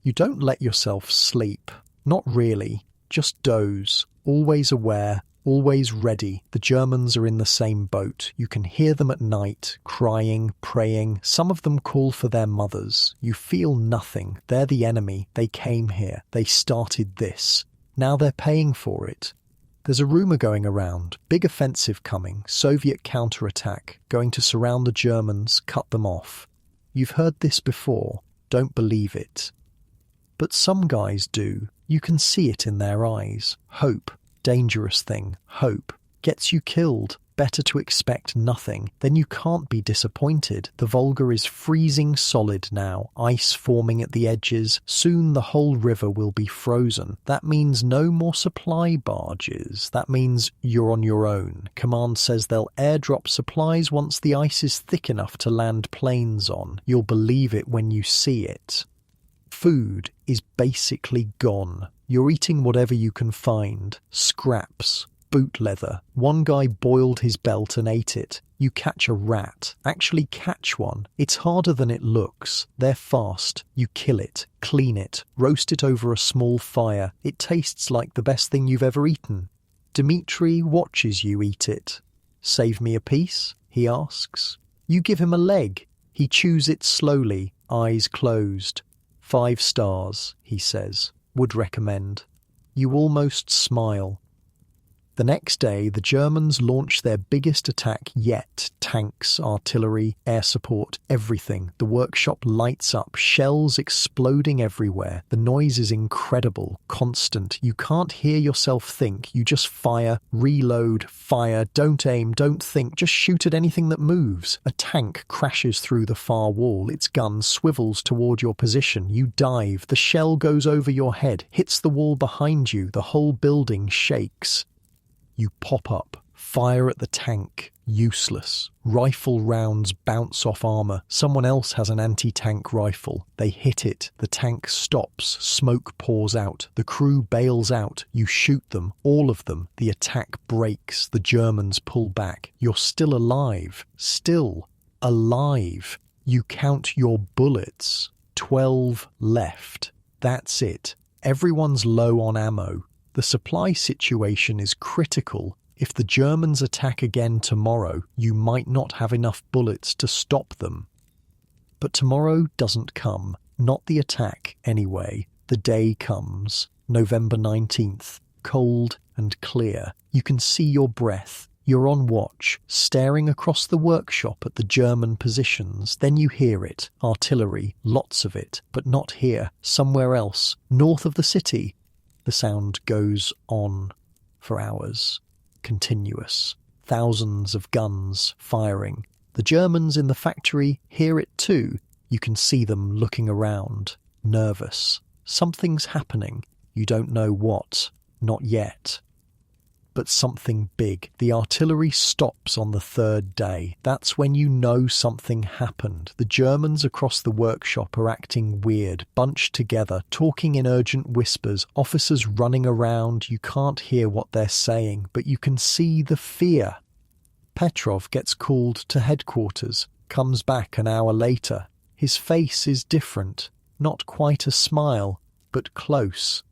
You don't let yourself sleep. Not really. Just doze. Always aware. Always ready. The Germans are in the same boat. You can hear them at night, crying, praying. Some of them call for their mothers. You feel nothing. They're the enemy. They came here. They started this. Now they're paying for it. There's a rumour going around. Big offensive coming. Soviet counterattack. Going to surround the Germans, cut them off. You've heard this before. Don't believe it. But some guys do. You can see it in their eyes. Hope. Dangerous thing. Hope. Gets you killed. Better to expect nothing. Then you can't be disappointed. The Volga is freezing solid now. Ice forming at the edges. Soon the whole river will be frozen. That means no more supply barges. That means you're on your own. Command says they'll airdrop supplies once the ice is thick enough to land planes on. You'll believe it when you see it. Food is basically gone. You're eating whatever you can find. Scraps. Boot leather. One guy boiled his belt and ate it. You catch a rat. Actually catch one. It's harder than it looks. They're fast. You kill it. Clean it. Roast it over a small fire. It tastes like the best thing you've ever eaten. Dmitri watches you eat it. Save me a piece? He asks. You give him a leg. He chews it slowly, eyes closed. 5 stars, he says. Would recommend. You almost smile. The next day, the Germans launch their biggest attack yet. Tanks, artillery, air support, everything. The workshop lights up, shells exploding everywhere. The noise is incredible, constant. You can't hear yourself think. You just fire, reload, fire. Don't aim, don't think. Just shoot at anything that moves. A tank crashes through the far wall. Its gun swivels toward your position. You dive. The shell goes over your head, hits the wall behind you. The whole building shakes. You pop up, fire at the tank, useless. Rifle rounds bounce off armour. Someone else has an anti-tank rifle. They hit it. The tank stops. Smoke pours out. The crew bails out. You shoot them, all of them. The attack breaks. The Germans pull back. You're still alive. Still alive. You count your bullets. 12 left. That's it. Everyone's low on ammo. The supply situation is critical. If the Germans attack again tomorrow, you might not have enough bullets to stop them. But tomorrow doesn't come. Not the attack, anyway. The day comes. November 19th. Cold and clear. You can see your breath. You're on watch, staring across the workshop at the German positions. Then you hear it. Artillery. Lots of it. But not here. Somewhere else. North of the city. The sound goes on for hours, continuous. Thousands of guns firing. The Germans in the factory hear it too. You can see them looking around, nervous. Something's happening. You don't know what. Not yet. But something big. The artillery stops on the 3rd day. That's when you know something happened. The Germans across the workshop are acting weird, bunched together, talking in urgent whispers, officers running around. You can't hear what they're saying, but you can see the fear. Petrov gets called to headquarters, comes back an hour later. His face is different, not quite a smile, but close.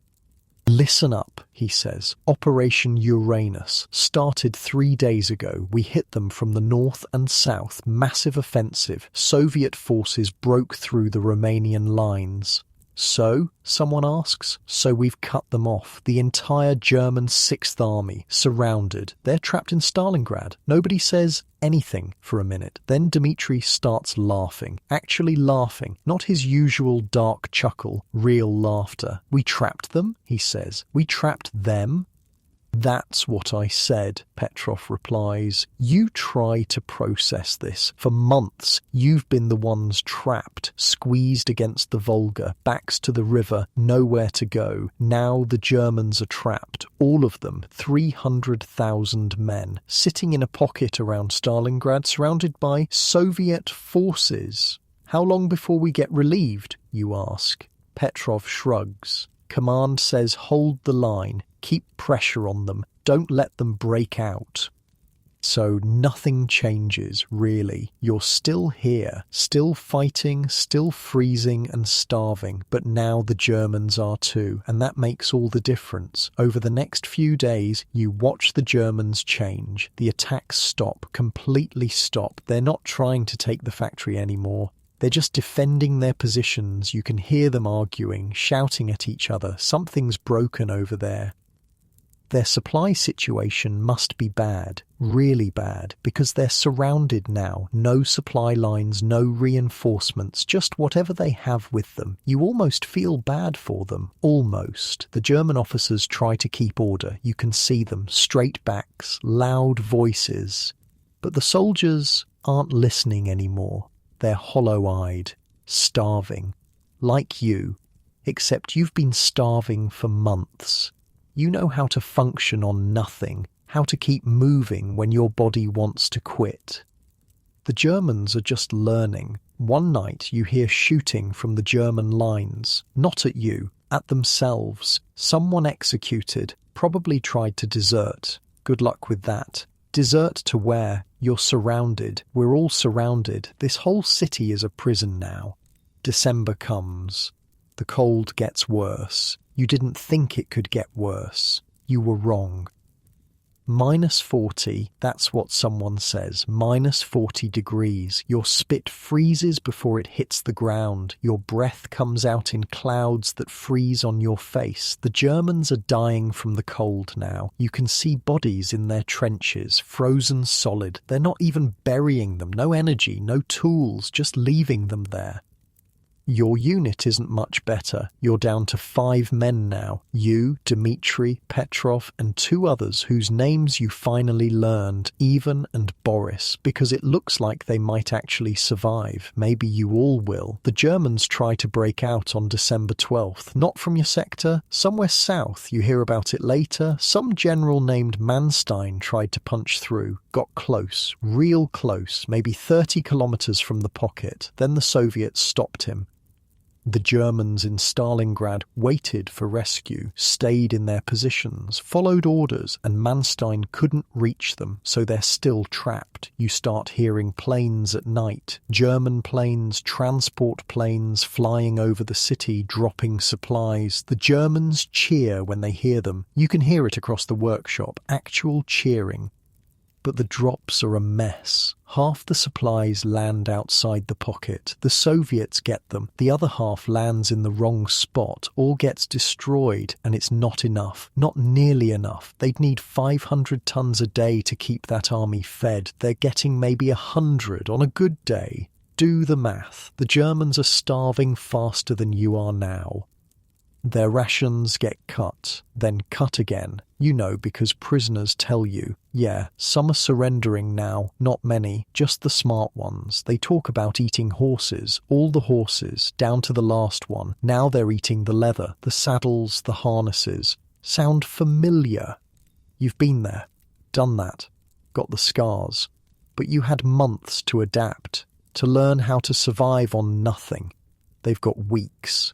Listen up, he says. Operation Uranus started 3 days ago. We hit them from the north and south. Massive offensive. Soviet forces broke through the Romanian lines. So, someone asks, so we've cut them off. The entire German 6th Army, surrounded. They're trapped in Stalingrad. Nobody says anything for a minute. Then Dmitri starts laughing. Actually laughing. Not his usual dark chuckle. Real laughter. We trapped them, he says. We trapped them. That's what I said, Petrov replies. You try to process this. For months, you've been the ones trapped, squeezed against the Volga, backs to the river, nowhere to go. Now the Germans are trapped, all of them, 300,000 men, sitting in a pocket around Stalingrad, surrounded by Soviet forces. How long before we get relieved, you ask? Petrov shrugs. Command says hold the line. Keep pressure on them. Don't let them break out. So nothing changes, really. You're still here, still fighting, still freezing and starving, but now the Germans are too, and that makes all the difference. Over the next few days, you watch the Germans change. The attacks stop, completely stop. They're not trying to take the factory anymore. They're just defending their positions. You can hear them arguing, shouting at each other. Something's broken over there. Their supply situation must be bad, really bad, because they're surrounded now. No supply lines, no reinforcements, just whatever they have with them. You almost feel bad for them. Almost. The German officers try to keep order. You can see them. Straight backs, loud voices. But the soldiers aren't listening anymore. They're hollow-eyed, starving. Like you, except you've been starving for months. You know how to function on nothing, how to keep moving when your body wants to quit. The Germans are just learning. One night you hear shooting from the German lines, not at you, at themselves. Someone executed, probably tried to desert. Good luck with that. Desert to where? You're surrounded. We're all surrounded. This whole city is a prison now. December comes. The cold gets worse. You didn't think it could get worse. You were wrong. -40, that's what someone says. -40 degrees. Your spit freezes before it hits the ground. Your breath comes out in clouds that freeze on your face. The Germans are dying from the cold now. You can see bodies in their trenches, frozen solid. They're not even burying them. No energy, no tools, just leaving them there. Your unit isn't much better. You're down to 5 men now. You, Dmitri, Petrov, and 2 others whose names you finally learned, Ivan and Boris, because it looks like they might actually survive. Maybe you all will. The Germans try to break out on December 12th. Not from your sector, somewhere south. You hear about it later. Some general named Manstein tried to punch through. Got close, real close, maybe 30 kilometers from the pocket. Then the Soviets stopped him. The Germans in Stalingrad waited for rescue, stayed in their positions, followed orders, and Manstein couldn't reach them, so they're still trapped. You start hearing planes at night, German planes, transport planes flying over the city, dropping supplies. The Germans cheer when they hear them. You can hear it across the workshop, actual cheering. But the drops are a mess. Half the supplies land outside the pocket. The Soviets get them. The other half lands in the wrong spot, all gets destroyed, and it's not enough. Not nearly enough. They'd need 500 tons a day to keep that army fed. They're getting maybe 100 on a good day. Do the math. The Germans are starving faster than you are now. Their rations get cut, then cut again. You know, because prisoners tell you. Yeah, some are surrendering now, not many, just the smart ones. They talk about eating horses, all the horses, down to the last one. Now they're eating the leather, the saddles, the harnesses. Sound familiar? You've been there, done that, got the scars. But you had months to adapt, to learn how to survive on nothing. They've got weeks.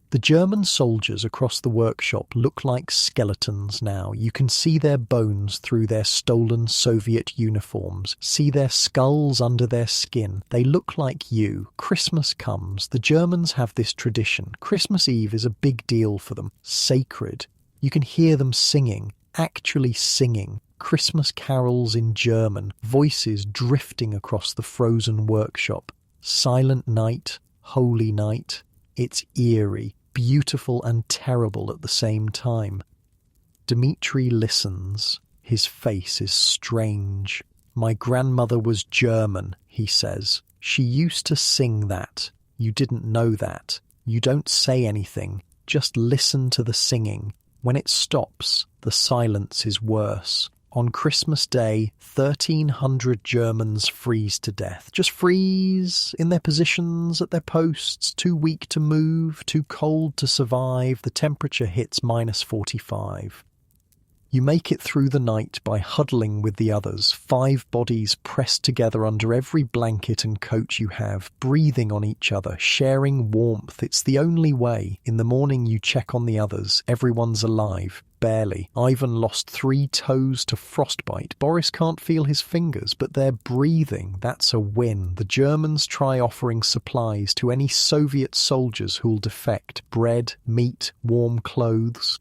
The German soldiers across the workshop look like skeletons now. You can see their bones through their stolen Soviet uniforms, see their skulls under their skin. They look like you. Christmas comes. The Germans have this tradition. Christmas Eve is a big deal for them. Sacred. You can hear them singing, actually singing. Christmas carols in German, voices drifting across the frozen workshop. Silent night, holy night. It's eerie, beautiful and terrible at the same time. Dmitri listens. His face is strange. My grandmother was German, he says. She used to sing that. You didn't know that. You don't say anything. Just listen to the singing. When it stops, the silence is worse. On Christmas Day, 1,300 Germans freeze to death. Just freeze in their positions at their posts, too weak to move, too cold to survive. The temperature hits -45. You make it through the night by huddling with the others, 5 bodies pressed together under every blanket and coat you have, breathing on each other, sharing warmth. It's the only way. In the morning you check on the others. Everyone's alive. Barely. Ivan lost 3 toes to frostbite. Boris can't feel his fingers, but they're breathing. That's a win. The Germans try offering supplies to any Soviet soldiers who'll defect. Bread, meat, warm clothes.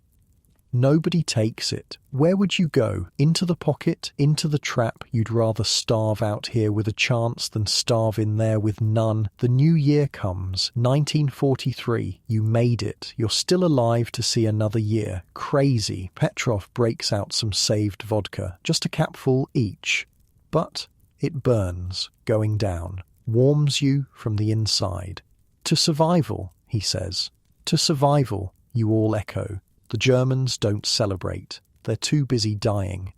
Nobody takes it. Where would you go? Into the pocket? Into the trap? You'd rather starve out here with a chance than starve in there with none. The new year comes. 1943. You made it. You're still alive to see another year. Crazy. Petrov breaks out some saved vodka. Just a capful each. But it burns, going down. Warms you from the inside. To survival, he says. To survival, you all echo. The Germans don't celebrate. They're too busy dying.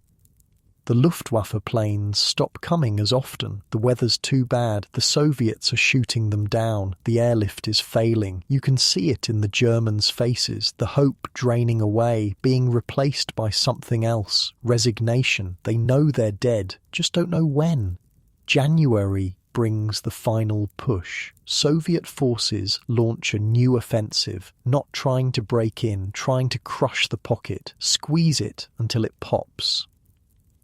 The Luftwaffe planes stop coming as often. The weather's too bad. The Soviets are shooting them down. The airlift is failing. You can see it in the Germans' faces. The hope draining away, being replaced by something else. Resignation. They know they're dead, just don't know when. January brings the final push. Soviet forces launch a new offensive, not trying to break in, trying to crush the pocket, squeeze it until it pops.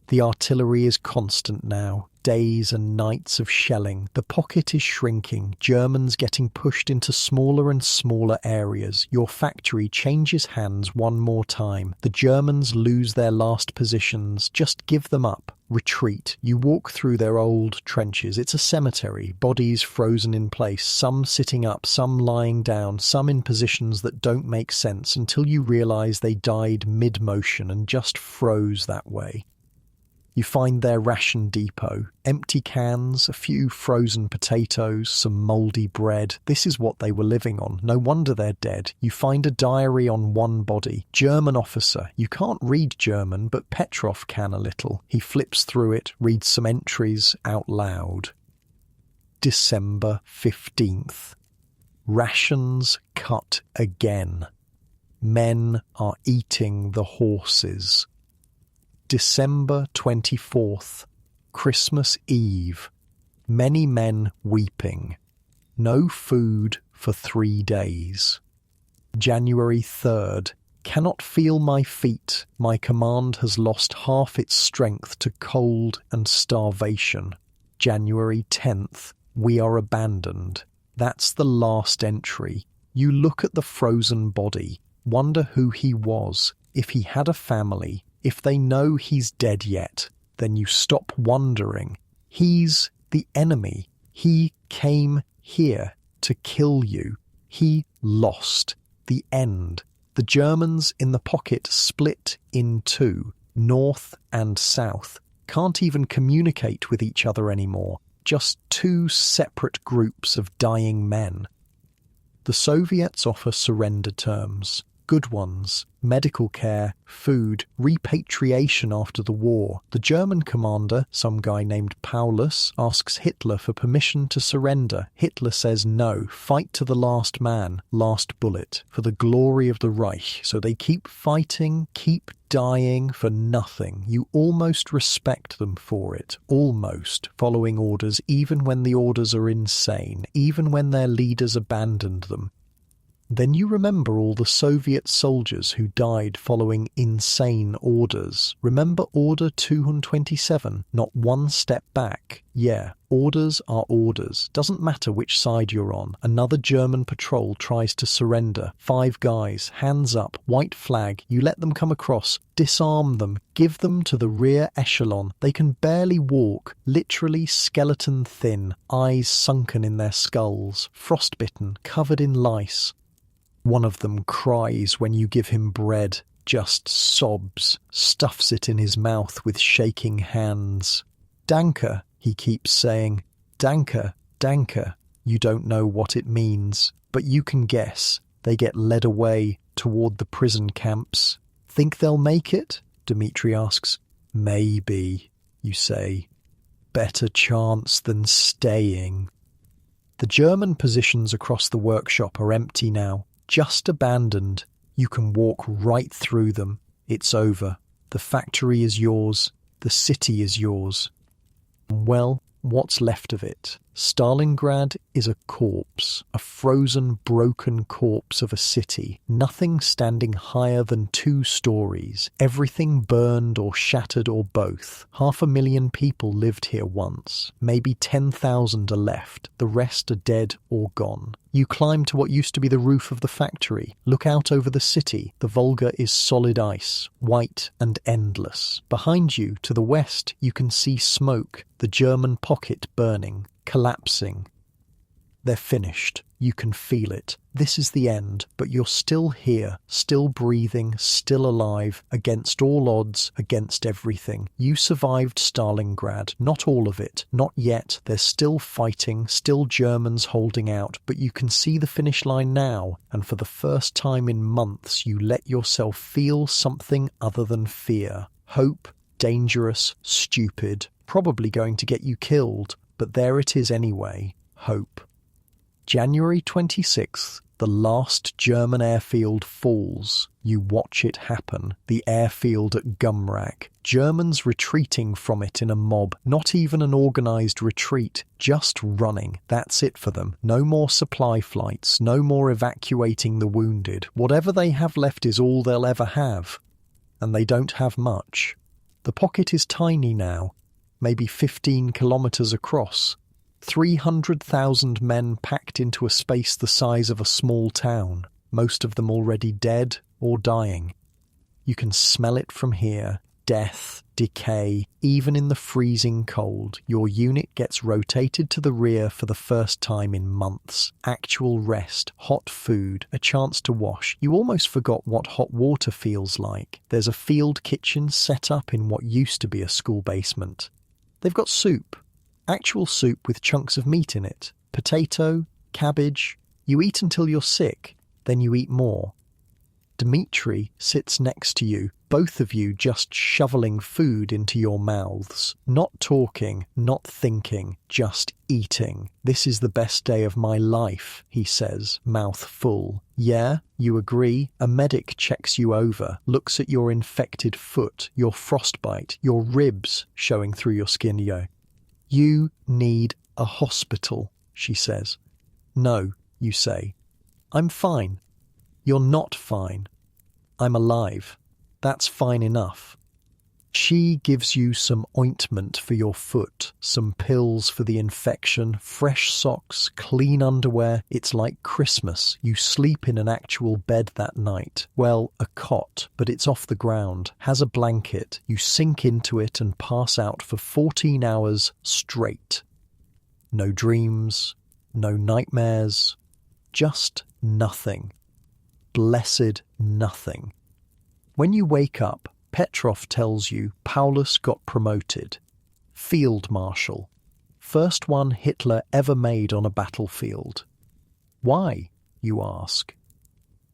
The artillery is constant now, days and nights of shelling. The pocket is shrinking, Germans getting pushed into smaller and smaller areas. Your factory changes hands one more time. The Germans lose their last positions. Just give them up. Retreat. You walk through their old trenches. It's a cemetery, bodies frozen in place, some sitting up, some lying down, some in positions that don't make sense until you realise they died mid-motion and just froze that way. You find their ration depot, empty cans, a few frozen potatoes, some mouldy bread. This is what they were living on. No wonder they're dead. You find a diary on one body. German officer. You can't read German, but Petrov can a little. He flips through it, reads some entries out loud. December 15th. Rations cut again. Men are eating the horses. December 24th, Christmas Eve. Many men weeping. No food for 3 days. January 3rd. Cannot feel my feet. My command has lost half its strength to cold and starvation. January 10th. We are abandoned. That's the last entry. You look at the frozen body. Wonder who he was, if he had a family. If they know he's dead yet, then you stop wondering. He's the enemy. He came here to kill you. He lost. The end. The Germans in the pocket split in 2, north and south. Can't even communicate with each other anymore. Just 2 separate groups of dying men. The Soviets offer surrender terms. Good ones. Medical care, food, repatriation after the war. The German commander, some guy named Paulus, asks Hitler for permission to surrender. Hitler says no, fight to the last man, last bullet, for the glory of the Reich. So they keep fighting, keep dying for nothing. You almost respect them for it, almost, following orders even when the orders are insane, even when their leaders abandoned them. Then you remember all the Soviet soldiers who died following insane orders. Remember Order 227, not one step back. Yeah, orders are orders. Doesn't matter which side you're on. Another German patrol tries to surrender. 5 guys, hands up, white flag. You let them come across. Disarm them. Give them to the rear echelon. They can barely walk, literally skeleton thin, eyes sunken in their skulls, frostbitten, covered in lice. One of them cries when you give him bread, just sobs, stuffs it in his mouth with shaking hands. Danke, he keeps saying. Danke, danke. You don't know what it means, but you can guess. They get led away toward the prison camps. Think they'll make it? Dmitri asks. Maybe, you say. Better chance than staying. The German positions across the workshop are empty now, just abandoned. You can walk right through them. It's over. The factory is yours. The city is yours. Well, what's left of it? Stalingrad is a corpse, a frozen, broken corpse of a city, nothing standing higher than 2 stories, everything burned or shattered or both. 500,000 people lived here once, maybe 10,000 are left, the rest are dead or gone. You climb to what used to be the roof of the factory, look out over the city. The Volga is solid ice, white and endless. Behind you, to the west, you can see smoke, the German pocket burning, collapsing. They're finished. You can feel it. This is the end, but you're still here, still breathing, still alive, against all odds, against everything. You survived Stalingrad, not all of it, not yet. There's still fighting, still Germans holding out, but you can see the finish line now, and for the first time in months you let yourself feel something other than fear. Hope, dangerous, stupid, probably going to get you killed, but there it is anyway. Hope. January 26th, the last German airfield falls. You watch it happen. The airfield at Gumrak. Germans retreating from it in a mob. Not even an organised retreat. Just running. That's it for them. No more supply flights. No more evacuating the wounded. Whatever they have left is all they'll ever have. And they don't have much. The pocket is tiny now. Maybe 15 kilometres across. 300,000 men packed into a space the size of a small town, most of them already dead or dying. You can smell it from here. Death, decay, even in the freezing cold. Your unit gets rotated to the rear for the first time in months. Actual rest, hot food, a chance to wash. You almost forgot what hot water feels like. There's a field kitchen set up in what used to be a school basement. They've got soup. Actual soup with chunks of meat in it. Potato, cabbage. You eat until you're sick, then you eat more. Dmitri sits next to you, both of you just shoveling food into your mouths. Not talking, not thinking, just eating. This is the best day of my life, he says, mouth full. Yeah, you agree. A medic checks you over, looks at your infected foot, your frostbite, your ribs showing through your skin. You need a hospital, she says. No, you say. I'm fine. You're not fine. I'm alive. That's fine enough. She gives you some ointment for your foot, some pills for the infection, fresh socks, clean underwear. It's like Christmas. You sleep in an actual bed that night. Well, a cot, but it's off the ground, has a blanket. You sink into it and pass out for 14 hours straight. No dreams, no nightmares, just nothing. Blessed nothing. When you wake up, Petrov tells you Paulus got promoted. Field Marshal. First one Hitler ever made on a battlefield. Why, you ask?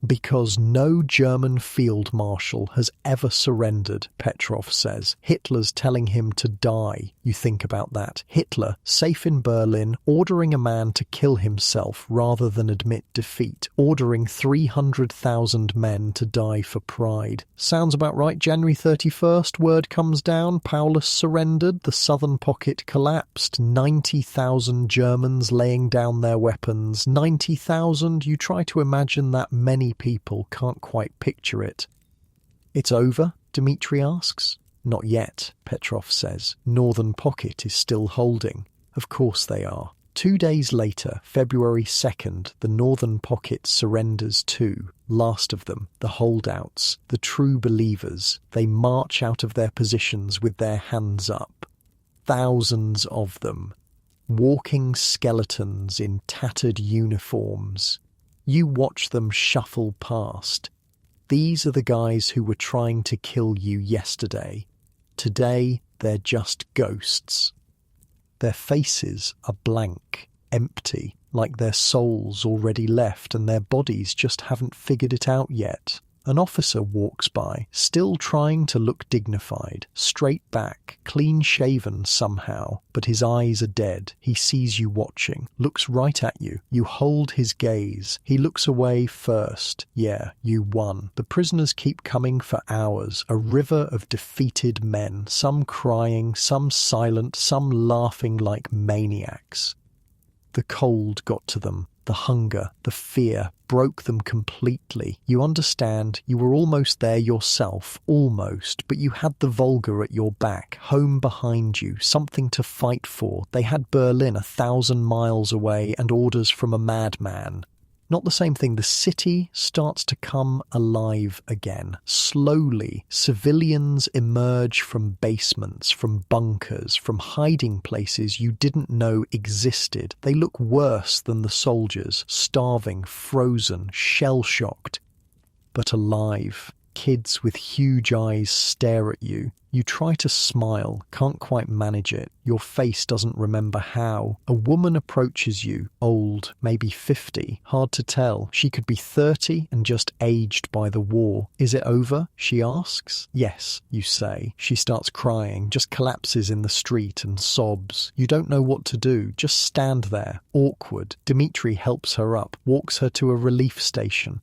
Because no German field marshal has ever surrendered, Petrov says. Hitler's telling him to die. You think about that. Hitler, safe in Berlin, ordering a man to kill himself rather than admit defeat. Ordering 300,000 men to die for pride. Sounds about right. January 31st, word comes down. Paulus surrendered. The southern pocket collapsed. 90,000 Germans laying down their weapons. 90,000? You try to imagine that many people can't quite picture it. It's over? Dmitri asks. Not yet, Petrov says. Northern pocket is still holding. Of course they are. 2 days later, February 2nd, the northern pocket surrenders too. Last of them, the holdouts, the true believers. They march out of their positions with their hands up. Thousands of them. Walking skeletons in tattered uniforms. You watch them shuffle past. These are the guys who were trying to kill you yesterday. Today, they're just ghosts. Their faces are blank, empty, like their souls already left and their bodies just haven't figured it out yet. An officer walks by, still trying to look dignified, straight back, clean-shaven somehow, but his eyes are dead. He sees you watching, looks right at you. You hold his gaze. He looks away first. Yeah, you won. The prisoners keep coming for hours, a river of defeated men, some crying, some silent, some laughing like maniacs. The cold got to them. The hunger, the fear, broke them completely. You understand, you were almost there yourself, almost, but you had the Volga at your back, home behind you, something to fight for. They had Berlin 1,000 miles away and orders from a madman. Not the same thing. The city starts to come alive again. Slowly, civilians emerge from basements, from bunkers, from hiding places you didn't know existed. They look worse than the soldiers, starving, frozen, shell-shocked, but alive. Kids with huge eyes stare at you. You try to smile, can't quite manage it. Your face doesn't remember how. A woman approaches you, old, maybe 50, hard to tell. She could be 30 and just aged by the war. Is it over? She asks. Yes, you say. She starts crying, just collapses in the street and sobs. You don't know what to do, just stand there, awkward. Dmitri helps her up, walks her to a relief station.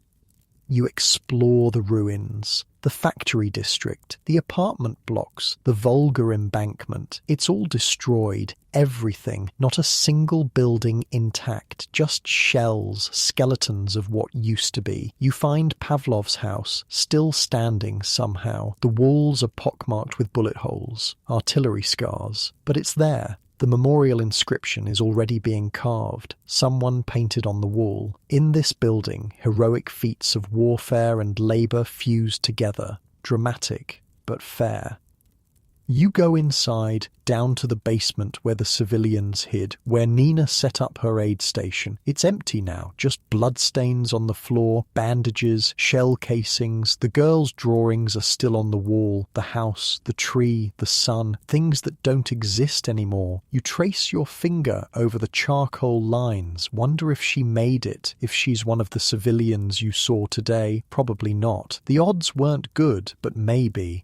You explore the ruins, the factory district, the apartment blocks, the Volga embankment. It's all destroyed, everything, not a single building intact, just shells, skeletons of what used to be. You find Pavlov's house, still standing somehow. The walls are pockmarked with bullet holes, artillery scars, but it's there. The memorial inscription is already being carved, someone painted on the wall. In this building, heroic feats of warfare and labour fused together, dramatic but fair. You go inside, down to the basement where the civilians hid, where Nina set up her aid station. It's empty now, just bloodstains on the floor, bandages, shell casings. The girls' drawings are still on the wall, the house, the tree, the sun, things that don't exist anymore. You trace your finger over the charcoal lines, wonder if she made it, if she's one of the civilians you saw today. Probably not. The odds weren't good, but maybe.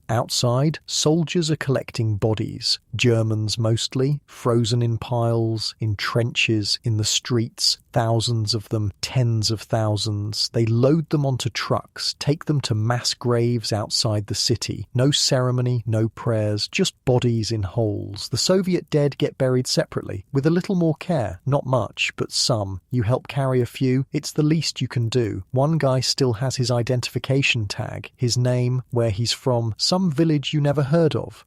Outside, soldiers are collecting bodies, Germans mostly, frozen in piles, in trenches, in the streets, thousands of them, tens of thousands. They load them onto trucks, take them to mass graves outside the city. No ceremony, no prayers, just bodies in holes. The Soviet dead get buried separately, with a little more care. Not much, but some. You help carry a few, it's the least you can do. One guy still has his identification tag, his name, where he's from, some village you never heard of.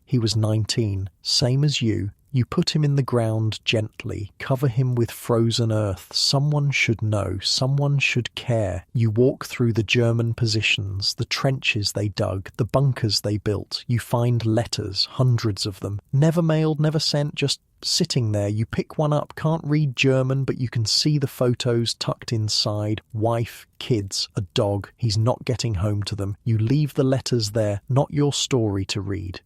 He was 19, same as you. You put him in the ground gently, cover him with frozen earth. Someone should know, someone should care. You walk through the German positions, the trenches they dug, the bunkers they built. You find letters, hundreds of them. Never mailed, never sent, just sitting there. You pick one up, can't read German, but you can see the photos tucked inside. Wife, kids, a dog. He's not getting home to them. You leave the letters there, not your story to read.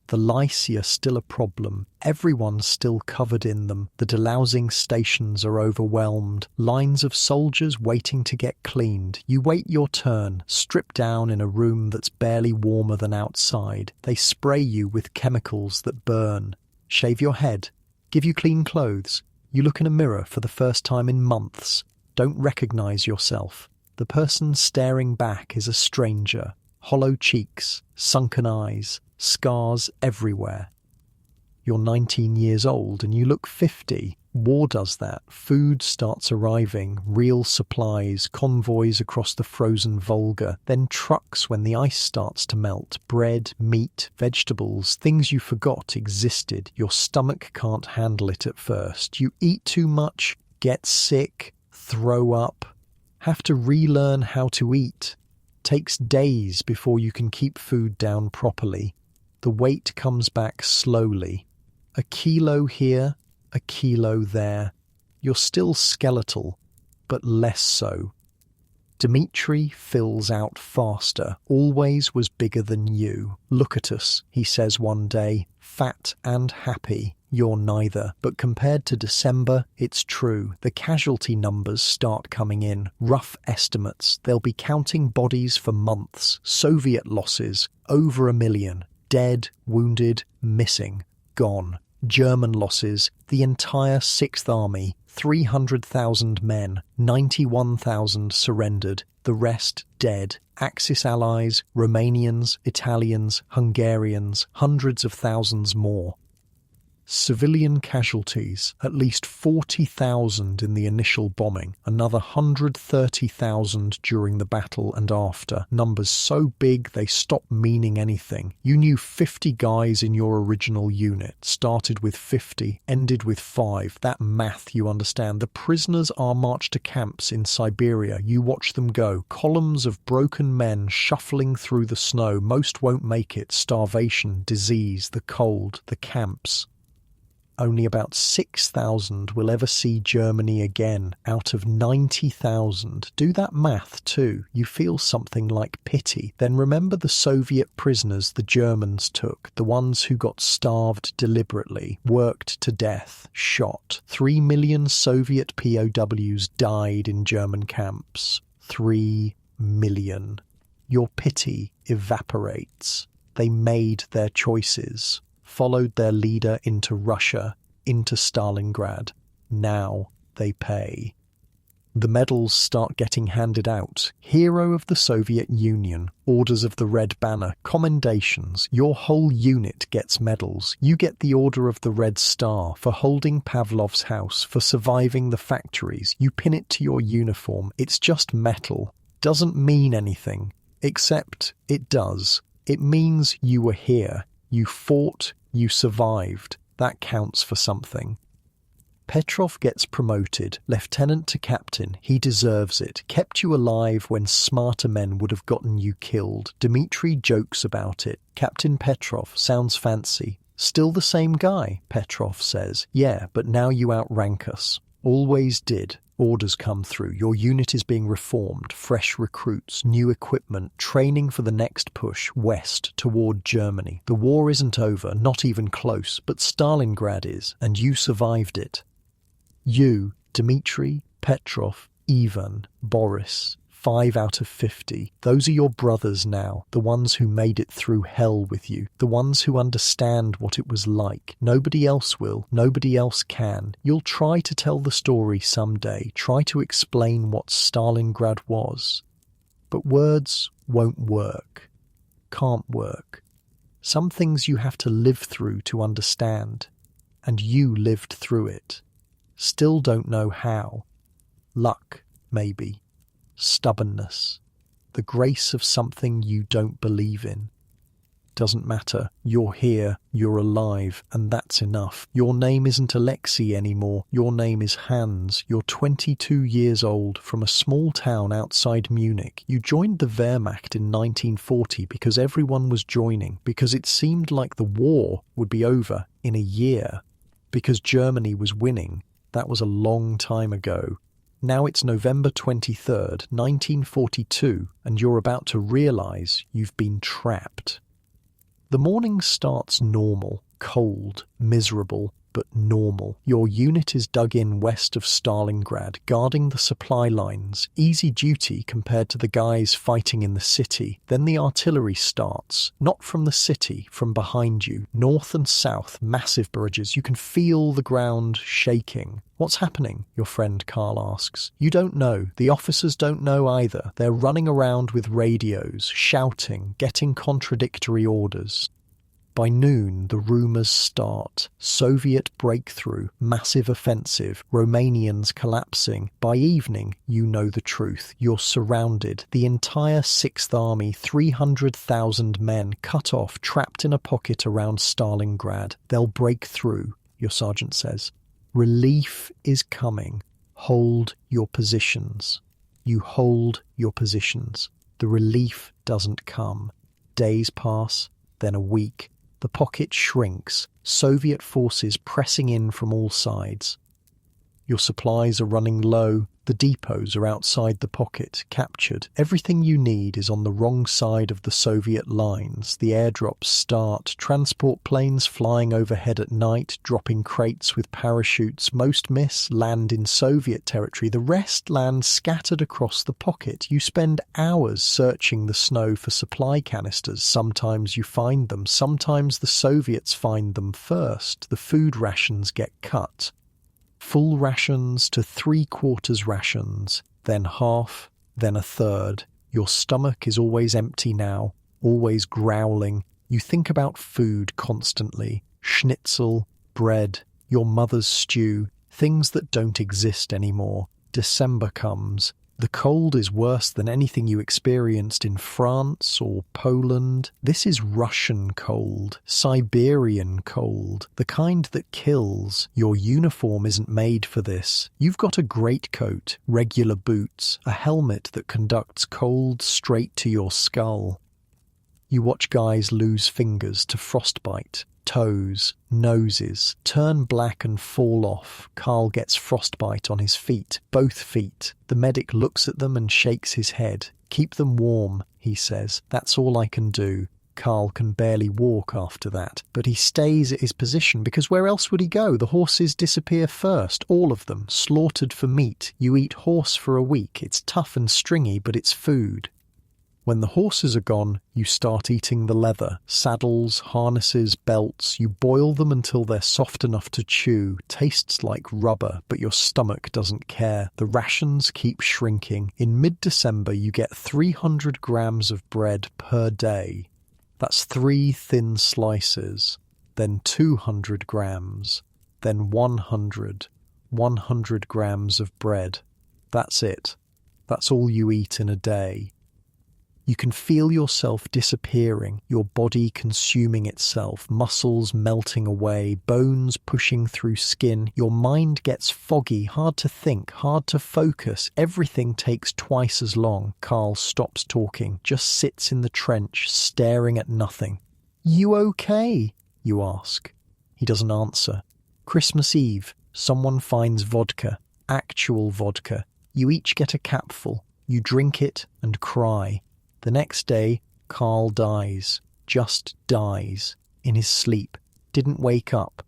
The lice are still a problem. Everyone's still covered in them. The delousing stations are overwhelmed. Lines of soldiers waiting to get cleaned. You wait your turn, stripped down in a room that's barely warmer than outside. They spray you with chemicals that burn. Shave your head. Give you clean clothes. You look in a mirror for the first time in months. Don't recognize yourself. The person staring back is a stranger. Hollow cheeks, sunken eyes, scars everywhere. You're 19 years old and you look 50. War does that. Food starts arriving, real supplies, convoys across the frozen Volga, then trucks when the ice starts to melt, bread, meat, vegetables, things you forgot existed. Your stomach can't handle it at first. You eat too much, get sick, throw up, have to relearn how to eat. Takes days before you can keep food down properly. The weight comes back slowly. A kilo here, a kilo there. You're still skeletal, but less so. Dmitri fills out faster, always was bigger than you. Look at us, he says one day, fat and happy. You're neither. But compared to December, it's true. The casualty numbers start coming in. Rough estimates. They'll be counting bodies for months. Soviet losses, over 1 million. Dead, wounded, missing, gone. German losses, the entire Sixth Army, 300,000 men, 91,000 surrendered, the rest dead. Axis allies, Romanians, Italians, Hungarians, hundreds of thousands more. Civilian casualties, at least 40,000 in the initial bombing, another 130,000 during the battle and after. Numbers so big they stop meaning anything. You knew 50 guys in your original unit, started with 50, ended with 5. That math you understand. The prisoners are marched to camps in Siberia. You watch them go. Columns of broken men shuffling through the snow. Most won't make it. Starvation, disease, the cold, the camps. Only about 6,000 will ever see Germany again, out of 90,000. Do that math too. You feel something like pity. Then remember the Soviet prisoners the Germans took, the ones who got starved deliberately, worked to death, shot. 3 million Soviet POWs died in German camps. 3 million. Your pity evaporates. They made their choices. Followed their leader into Russia, into Stalingrad. Now they pay. The medals start getting handed out. Hero of the Soviet Union, Orders of the Red Banner, commendations. Your whole unit gets medals. You get the Order of the Red Star for holding Pavlov's house, for surviving the factories. You pin it to your uniform. It's just metal. Doesn't mean anything. Except it does. It means you were here. You fought. You survived. That counts for something. Petrov gets promoted, lieutenant to captain. He deserves it. Kept you alive when smarter men would have gotten you killed. Dmitri jokes about it. Captain Petrov sounds fancy. Still the same guy, Petrov says. Yeah, but now you outrank us. Always did. Orders come through. Your unit is being reformed. Fresh recruits, new equipment, training for the next push west toward Germany. The war isn't over, not even close, but Stalingrad is, and you survived it. You, Dmitri, Petrov, Ivan, Boris, 5 out of 50. Those are your brothers now, the ones who made it through hell with you, the ones who understand what it was like. Nobody else will, nobody else can. You'll try to tell the story someday, try to explain what Stalingrad was. But words won't work, can't work. Some things you have to live through to understand, and you lived through it. Still don't know how. Luck, maybe. Stubbornness, the grace of something you don't believe in. Doesn't matter, you're here, you're alive, and that's enough. Your name isn't Alexei anymore, your name is Hans. You're 22 years old, from a small town outside Munich. You joined the Wehrmacht in 1940 because everyone was joining, because it seemed like the war would be over in a year, because Germany was winning. That was a long time ago. Now it's November 23rd, 1942, and you're about to realize you've been trapped. The morning starts normal, cold, miserable, but normal. Your unit is dug in west of Stalingrad, guarding the supply lines. Easy duty compared to the guys fighting in the city. Then the artillery starts. Not from the city, from behind you. North and south, massive bridges. You can feel the ground shaking. What's happening? Your friend Carl asks. You don't know. The officers don't know either. They're running around with radios, shouting, getting contradictory orders. By noon, the rumours start. Soviet breakthrough, massive offensive, Romanians collapsing. By evening, you know the truth. You're surrounded. The entire Sixth Army, 300,000 men, cut off, trapped in a pocket around Stalingrad. They'll break through, your sergeant says. Relief is coming. Hold your positions. You hold your positions. The relief doesn't come. Days pass, then a week. The pocket shrinks, Soviet forces pressing in from all sides. Your supplies are running low. The depots are outside the pocket, captured. Everything you need is on the wrong side of the Soviet lines. The airdrops start. Transport planes flying overhead at night, dropping crates with parachutes. Most miss, land in Soviet territory. The rest land scattered across the pocket. You spend hours searching the snow for supply canisters. Sometimes you find them. Sometimes the Soviets find them first. The food rations get cut. Full rations to 3/4 rations, then half, then a third. Your stomach is always empty now, always growling. You think about food constantly. Schnitzel, bread, your mother's stew, things that don't exist anymore. December comes. The cold is worse than anything you experienced in France or Poland. This is Russian cold, Siberian cold, the kind that kills. Your uniform isn't made for this. You've got a greatcoat, regular boots, a helmet that conducts cold straight to your skull. You watch guys lose fingers to frostbite. Toes, noses, turn black and fall off. Carl gets frostbite on his feet, both feet. The medic looks at them and shakes his head. Keep them warm, he says. That's all I can do. Carl can barely walk after that, but he stays at his position because where else would he go? The horses disappear first, all of them, slaughtered for meat. You eat horse for a week. It's tough and stringy, but it's food. When the horses are gone, you start eating the leather, saddles, harnesses, belts. You boil them until they're soft enough to chew. Tastes like rubber, but your stomach doesn't care. The rations keep shrinking. In mid-December, you get 300 grams of bread per day. That's 3 thin slices, then 200 grams, then 100 grams of bread. That's it. That's all you eat in a day. You can feel yourself disappearing, your body consuming itself, muscles melting away, bones pushing through skin. Your mind gets foggy, hard to think, hard to focus. Everything takes twice as long. Carl stops talking, just sits in the trench, staring at nothing. "You okay?" you ask. He doesn't answer. Christmas Eve, someone finds vodka, actual vodka. You each get a capful. You drink it and cry. The next day, Carl dies, just dies, in his sleep, didn't wake up.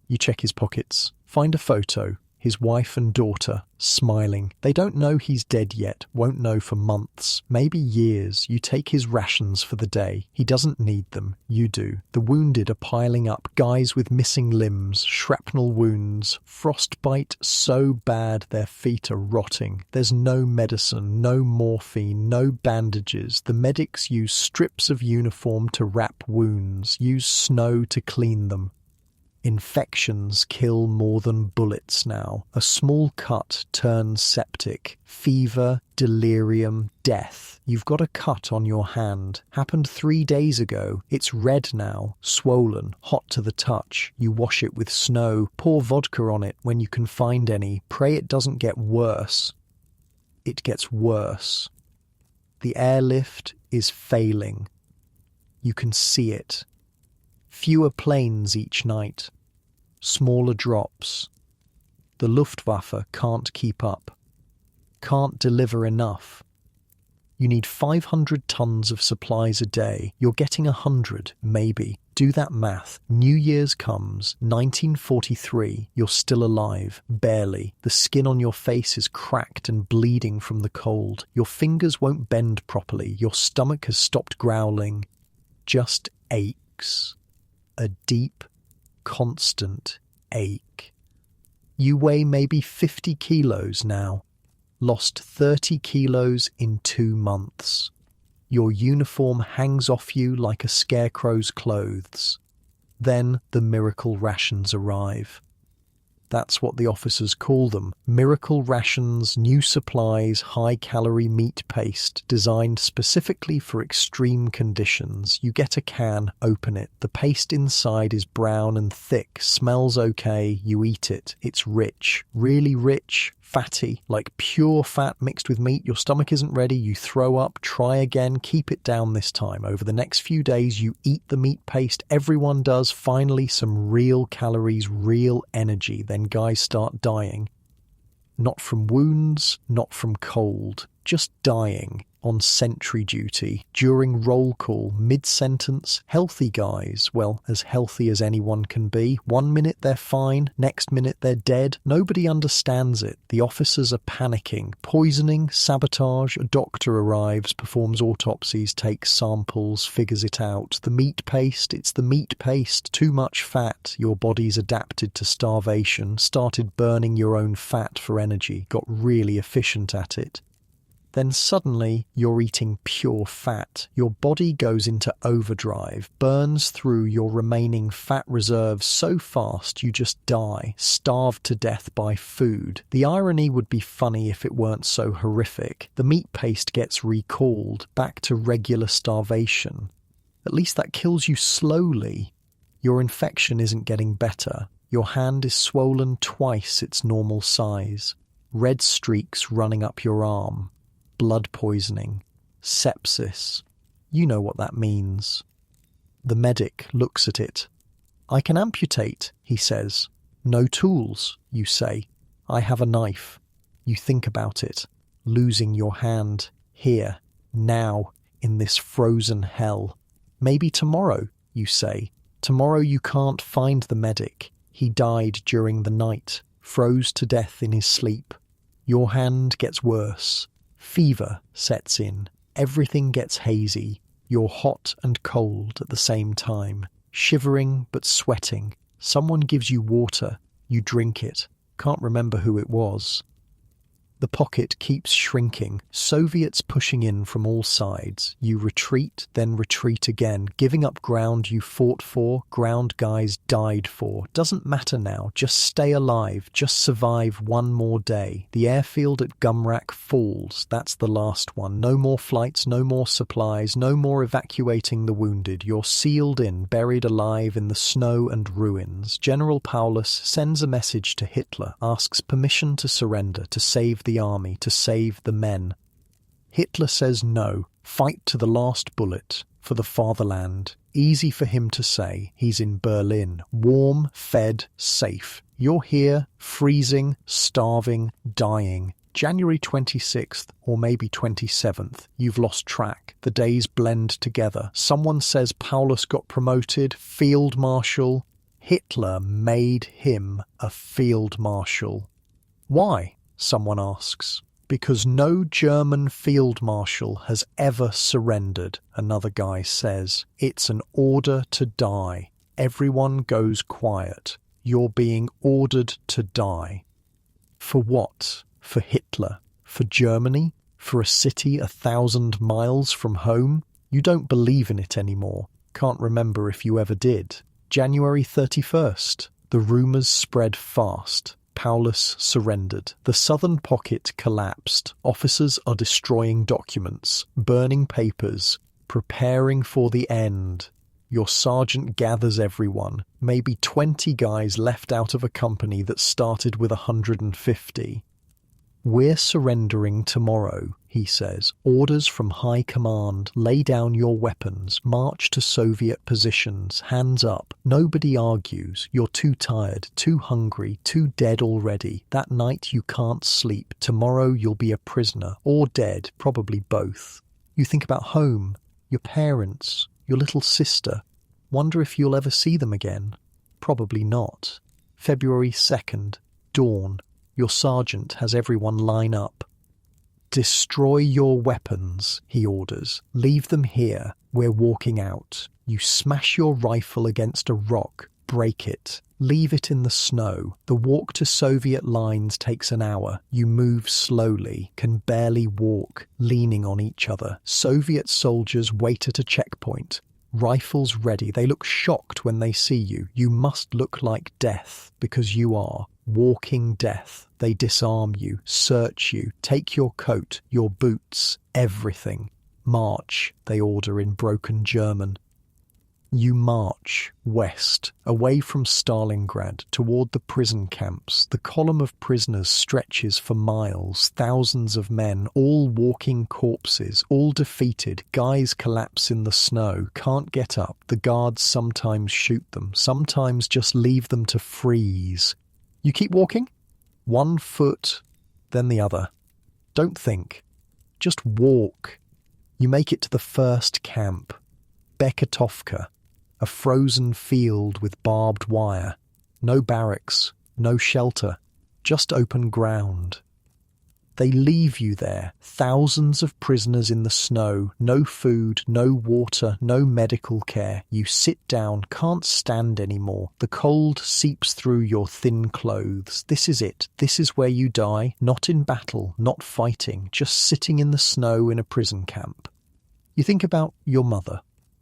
You check his pockets, find a photo, his wife and daughter, smiling. They don't know he's dead yet, won't know for months, maybe years. You take his rations for the day. He doesn't need them, you do. The wounded are piling up, guys with missing limbs, shrapnel wounds, frostbite so bad their feet are rotting. There's no medicine, no morphine, no bandages. The medics use strips of uniform to wrap wounds, use snow to clean them. Infections kill more than bullets now. A small cut turns septic. Fever, delirium, death. You've got a cut on your hand. Happened 3 days ago. It's red now, swollen, hot to the touch. You wash it with snow. Pour vodka on it when you can find any. Pray it doesn't get worse. It gets worse. The airlift is failing. You can see it. Fewer planes each night. Smaller drops. The Luftwaffe can't keep up. Can't deliver enough. You need 500 tons of supplies a day. You're getting 100, maybe. Do that math. New Year's comes, 1943. You're still alive, barely. The skin on your face is cracked and bleeding from the cold. Your fingers won't bend properly. Your stomach has stopped growling. Just aches. A deep, constant ache. You weigh maybe 50 kilos now. Lost 30 kilos in 2 months. Your uniform hangs off you like a scarecrow's clothes. Then the miracle rations arrive. That's what the officers call them. Miracle rations, new supplies, high-calorie meat paste, designed specifically for extreme conditions. You get a can, open it. The paste inside is brown and thick, smells okay, you eat it. It's rich, really rich, Fatty, like pure fat mixed with meat. Your stomach isn't ready, you throw up, try again, keep it down this time. Over the next few days, you eat the meat paste. Everyone does. Finally, some real calories, real energy. Then guys start dying. Not from wounds, not from cold, just dying on sentry duty, during roll call, mid-sentence. Healthy guys, well, as healthy as anyone can be. 1 minute they're fine, next minute they're dead. Nobody understands it. The officers are panicking. Poisoning, sabotage. A doctor arrives, performs autopsies, takes samples, figures it out. The meat paste, it's the meat paste. Too much fat. Your body's adapted to starvation, started burning your own fat for energy, got really efficient at it. Then suddenly you're eating pure fat. Your body goes into overdrive, burns through your remaining fat reserves so fast you just die, starved to death by food. The irony would be funny if it weren't so horrific. The meat paste gets recalled, back to regular starvation. At least that kills you slowly. Your infection isn't getting better. Your hand is swollen twice its normal size. Red streaks running up your arm. Blood poisoning, sepsis. You know what that means. The medic looks at it. I can amputate, he says. No tools, you say. I have a knife. You think about it, losing your hand, here, now, in this frozen hell. Maybe tomorrow, you say. Tomorrow you can't find the medic. He died during the night, froze to death in his sleep. Your hand gets worse. Fever sets in. Everything gets hazy. You're hot and cold at the same time. Shivering but sweating. Someone gives you water. You drink it. Can't remember who it was. The pocket keeps shrinking. Soviets pushing in from all sides. You retreat, then retreat again, giving up ground you fought for, ground guys died for. Doesn't matter now. Just stay alive. Just survive one more day. The airfield at Gumrak falls. That's the last one. No more flights, no more supplies, no more evacuating the wounded. You're sealed in, buried alive in the snow and ruins. General Paulus sends a message to Hitler, asks permission to surrender, to save the army, to save the men. Hitler says no, fight to the last bullet, for the fatherland. Easy for him to say. He's in Berlin, warm, fed, safe. You're here, freezing, starving, dying. January 26th, or maybe 27th. You've lost track. The days blend together. Someone says Paulus got promoted, field marshal. Hitler made him a field marshal. Why? Someone asks. Because no German field marshal has ever surrendered, another guy says. It's an order to die. Everyone goes quiet. You're being ordered to die. For what? For Hitler? For Germany? For a city 1,000 miles from home? You don't believe in it anymore. Can't remember if you ever did. January 31st. The rumours spread fast. Paulus surrendered. The southern pocket collapsed. Officers are destroying documents, burning papers, preparing for the end. Your sergeant gathers everyone, maybe 20 guys left out of a company that started with 150. We're surrendering tomorrow, he says. Orders from high command. Lay down your weapons. March to Soviet positions. Hands up. Nobody argues. You're too tired, too hungry, too dead already. That night you can't sleep. Tomorrow you'll be a prisoner. Or dead, probably both. You think about home, your parents, your little sister. Wonder if you'll ever see them again. Probably not. February 2nd, dawn. Your sergeant has everyone line up. Destroy your weapons, he orders. Leave them here. We're walking out. You smash your rifle against a rock. Break it. Leave it in the snow. The walk to Soviet lines takes an hour. You move slowly, can barely walk, leaning on each other. Soviet soldiers wait at a checkpoint. Rifles ready. They look shocked when they see you. You must look like death, because you are. Walking death. They disarm you, search you, take your coat, your boots, everything. March, they order in broken German. You march west, away from Stalingrad, toward the prison camps. The column of prisoners stretches for miles, thousands of men, all walking corpses, all defeated. Guys collapse in the snow, can't get up. The guards sometimes shoot them, sometimes just leave them to freeze. You keep walking? One foot, then the other. Don't think. Just walk. You make it to the first camp, Bekatovka. A frozen field with barbed wire. No barracks, no shelter, just open ground. They leave you there, thousands of prisoners in the snow, no food, no water, no medical care. You sit down, can't stand anymore. The cold seeps through your thin clothes. This is it. This is where you die, not in battle, not fighting, just sitting in the snow in a prison camp. You think about your mother.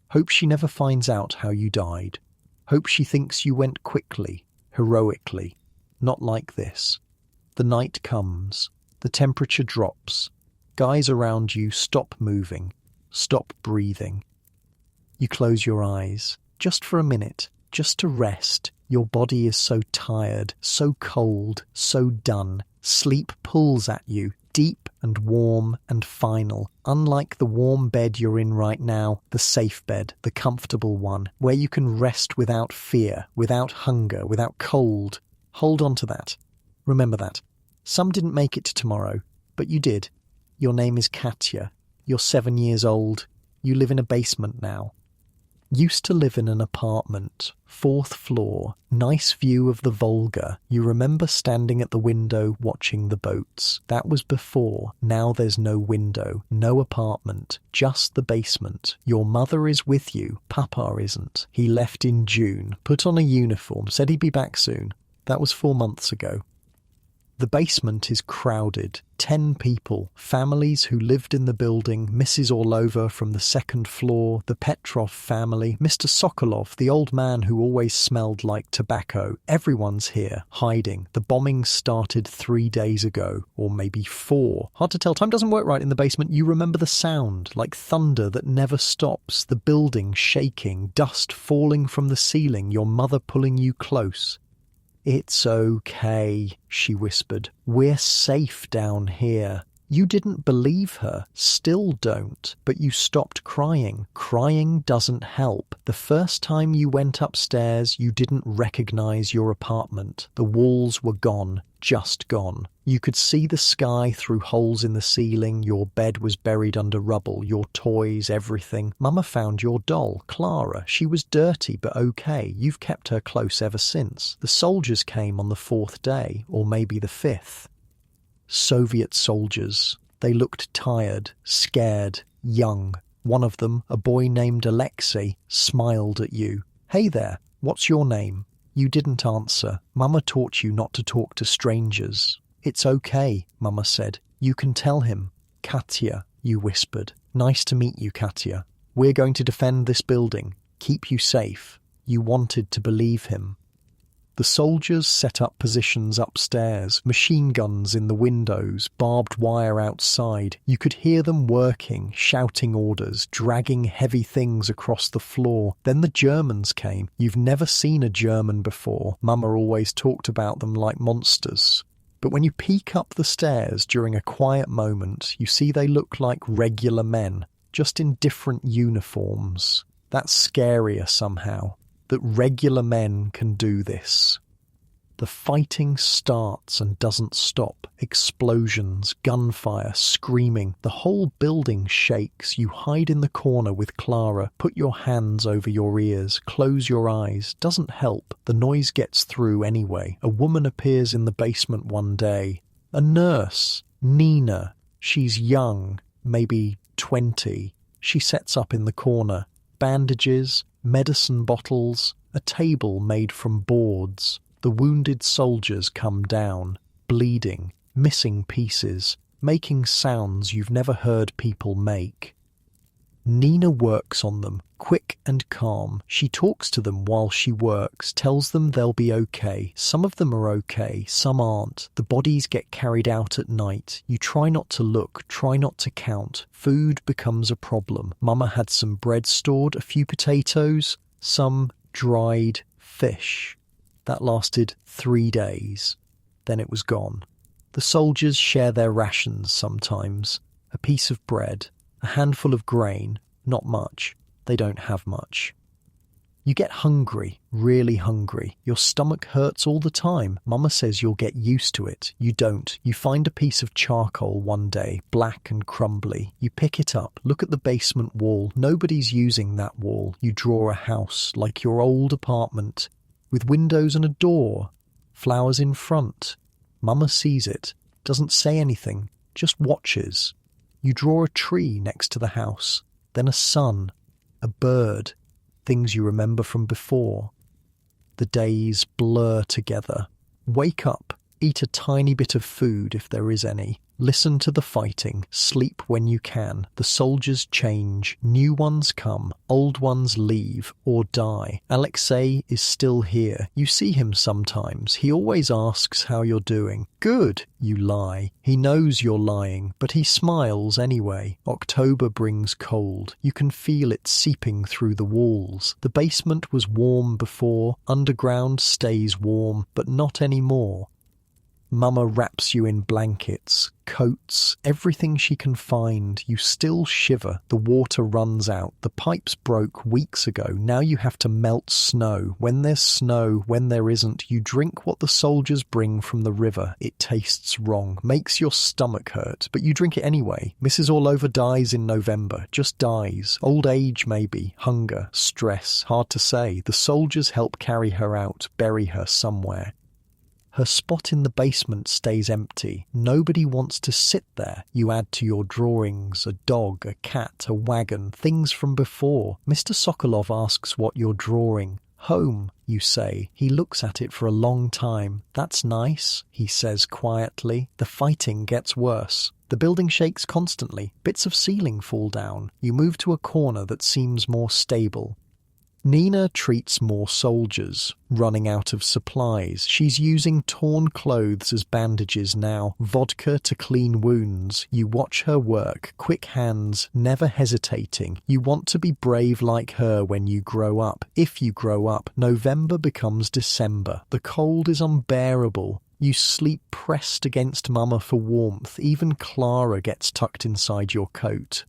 Hope she never finds out how you died. Hope she thinks you went quickly, heroically. Not like this. The night comes. The temperature drops. Guys around you stop moving, stop breathing. You close your eyes, just for a minute, just to rest. Your body is so tired, so cold, so done. Sleep pulls at you, deep and warm and final, unlike the warm bed you're in right now, the safe bed, the comfortable one, where you can rest without fear, without hunger, without cold. Hold on to that. Remember that. Some didn't make it to tomorrow, but you did. Your name is Katya. You're 7 years old. You live in a basement now. Used to live in an apartment, 4th floor, nice view of the Volga. You remember standing at the window watching the boats. That was before. Now there's no window, no apartment, just the basement. Your mother is with you. Papa isn't. He left in June, put on a uniform, said he'd be back soon. That was 4 months ago. The basement is crowded. 10 people, families who lived in the building, misses all over from the 2nd floor, the Petrov family, Mr. Sokolov, the old man who always smelled like tobacco. Everyone's here, hiding. The bombing started 3 days ago, or maybe 4. Hard to tell. Time doesn't work right in the basement. You remember the sound, like thunder that never stops, the building shaking, dust falling from the ceiling, your mother pulling you close. "It's okay," she whispered. "We're safe down here." You didn't believe her, still don't, but you stopped crying. Crying doesn't help. The first time you went upstairs, you didn't recognize your apartment. The walls were gone, just gone. You could see the sky through holes in the ceiling. Your bed was buried under rubble, your toys, everything. Mama found your doll, Clara. She was dirty, but okay. You've kept her close ever since. The soldiers came on the 4th day, or maybe the 5th. Soviet soldiers. They looked tired, scared, young. One of them, a boy named Alexei, smiled at you. "Hey there, what's your name?" You didn't answer. Mama taught you not to talk to strangers. "It's okay," Mama said. "You can tell him." "Katya," you whispered. "Nice to meet you, Katya. We're going to defend this building, keep you safe." You wanted to believe him. The soldiers set up positions upstairs, machine guns in the windows, barbed wire outside. You could hear them working, shouting orders, dragging heavy things across the floor. Then the Germans came. You've never seen a German before. Mama always talked about them like monsters. But when you peek up the stairs during a quiet moment, you see they look like regular men, just in different uniforms. That's scarier somehow. That regular men can do this. The fighting starts and doesn't stop. Explosions, gunfire, screaming. The whole building shakes. You hide in the corner with Clara. Put your hands over your ears. Close your eyes. Doesn't help. The noise gets through anyway. A woman appears in the basement one day. A nurse. Nina. She's young. Maybe 20. She sets up in the corner. Bandages. Medicine bottles, a table made from boards. The wounded soldiers come down, bleeding, missing pieces, making sounds you've never heard people make. Nina works on them, quick and calm. She talks to them while she works, tells them they'll be okay. Some of them are okay, some aren't. The bodies get carried out at night. You try not to look, try not to count. Food becomes a problem. Mama had some bread stored, a few potatoes, some dried fish. That lasted 3 days. Then it was gone. The soldiers share their rations sometimes. A piece of bread, a handful of grain, not much. They don't have much. You get hungry, really hungry. Your stomach hurts all the time. Mama says you'll get used to it. You don't. You find a piece of charcoal one day, black and crumbly. You pick it up, look at the basement wall. Nobody's using that wall. You draw a house, like your old apartment, with windows and a door, flowers in front. Mama sees it, doesn't say anything, just watches. You draw a tree next to the house, then a sun, a bird, things you remember from before. The days blur together. Wake up, eat a tiny bit of food if there is any. Listen to the fighting, sleep when you can. The soldiers change, new ones come, old ones leave or die. Alexei is still here. You see him sometimes. He always asks how you're doing. Good, you lie. He knows you're lying, but he smiles anyway. October brings cold. You can feel it seeping through the walls. The basement was warm before. Underground stays warm, but not anymore. Mama wraps you in blankets, coats, everything she can find. You still shiver. The water runs out. The pipes broke weeks ago. Now you have to melt snow. When there's snow, when there isn't, you drink what the soldiers bring from the river. It tastes wrong, makes your stomach hurt, but you drink it anyway. Mrs. Orlova dies in November, just dies. Old age maybe, hunger, stress, hard to say. The soldiers help carry her out, bury her somewhere. Her spot in the basement stays empty. Nobody wants to sit there. You add to your drawings a dog, a cat, a wagon, things from before. Mr. Sokolov asks what you're drawing. Home, you say. He looks at it for a long time. That's nice, he says quietly. The fighting gets worse. The building shakes constantly. Bits of ceiling fall down. You move to a corner that seems more stable. Nina treats more soldiers, running out of supplies. She's using torn clothes as bandages now, vodka to clean wounds. You watch her work, quick hands, never hesitating. You want to be brave like her when you grow up. If you grow up, November becomes December. The cold is unbearable. You sleep pressed against Mama for warmth. Even Clara gets tucked inside your coat.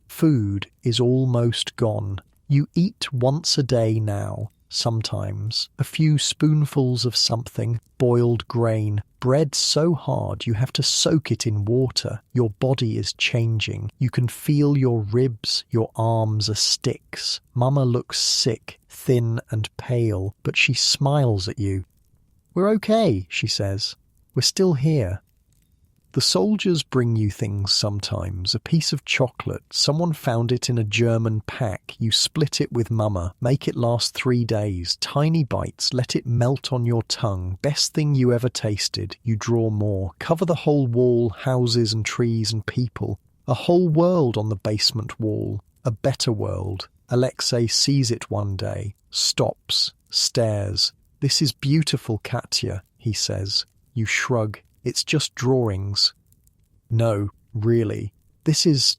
Food is almost gone. You eat once a day now, sometimes. A few spoonfuls of something, boiled grain, bread so hard you have to soak it in water. Your body is changing. You can feel your ribs, your arms are sticks. Mama looks sick, thin and pale, but she smiles at you. We're okay, she says. We're still here. The soldiers bring you things sometimes, a piece of chocolate. Someone found it in a German pack. You split it with Mama, make it last 3 days. Tiny bites, let it melt on your tongue. Best thing you ever tasted. You draw more. Cover the whole wall, houses and trees and people. A whole world on the basement wall. A better world. Alexei sees it one day, stops, stares. This is beautiful, Katya, he says. You shrug. It's just drawings. No, really. This is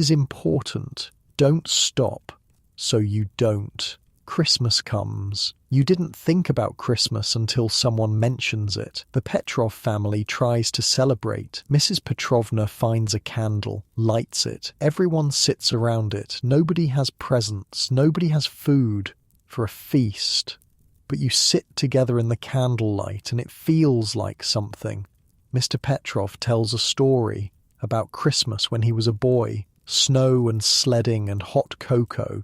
important. Don't stop. So you don't. Christmas comes. You didn't think about Christmas until someone mentions it. The Petrov family tries to celebrate. Mrs. Petrovna finds a candle, lights it. Everyone sits around it. Nobody has presents. Nobody has food for a feast. But you sit together in the candlelight and it feels like something. Mr. Petrov tells a story about Christmas when he was a boy, snow and sledding and hot cocoa.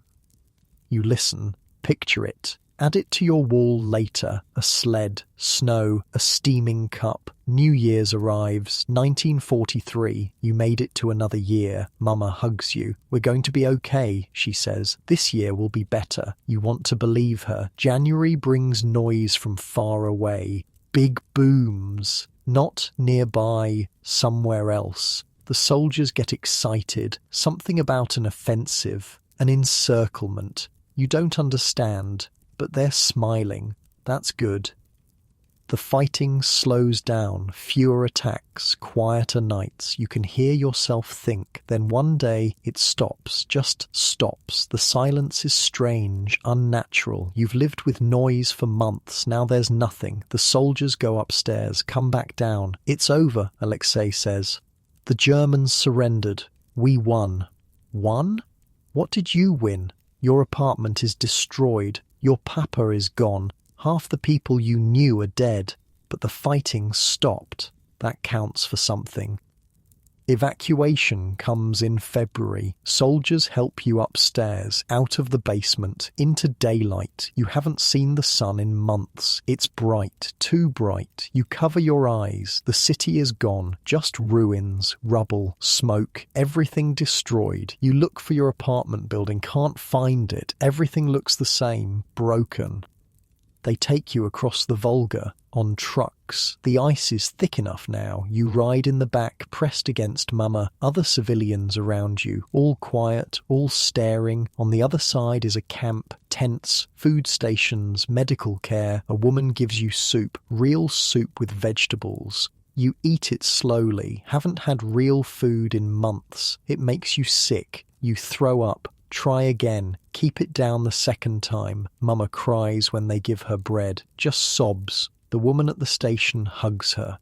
You listen, picture it, add it to your wall later, a sled, snow, a steaming cup. New Year's arrives, 1943, you made it to another year. Mama hugs you. We're going to be okay, she says. This year will be better. You want to believe her. January brings noise from far away. Big booms. Not nearby, somewhere else. The soldiers get excited. Something about an offensive, an encirclement. You don't understand, but they're smiling. That's good. The fighting slows down, fewer attacks, quieter nights. You can hear yourself think. Then one day it stops, just stops. The silence is strange, unnatural. You've lived with noise for months. Now there's nothing. The soldiers go upstairs, come back down. It's over, Alexei says. The Germans surrendered. We won. Won? What did you win? Your apartment is destroyed. Your papa is gone. Half the people you knew are dead, but the fighting stopped. That counts for something. Evacuation comes in February. Soldiers help you upstairs, out of the basement, into daylight. You haven't seen the sun in months. It's bright, too bright. You cover your eyes. The city is gone. Just ruins, rubble, smoke, everything destroyed. You look for your apartment building, can't find it. Everything looks the same, broken. They take you across the Volga, on trucks. The ice is thick enough now. You ride in the back, pressed against Mama. Other civilians around you, all quiet, all staring. On the other side is a camp, tents, food stations, medical care. A woman gives you soup, real soup with vegetables. You eat it slowly, haven't had real food in months. It makes you sick. You throw up. Try again. Keep it down the second time. Mama cries when they give her bread. Just sobs. The woman at the station hugs her.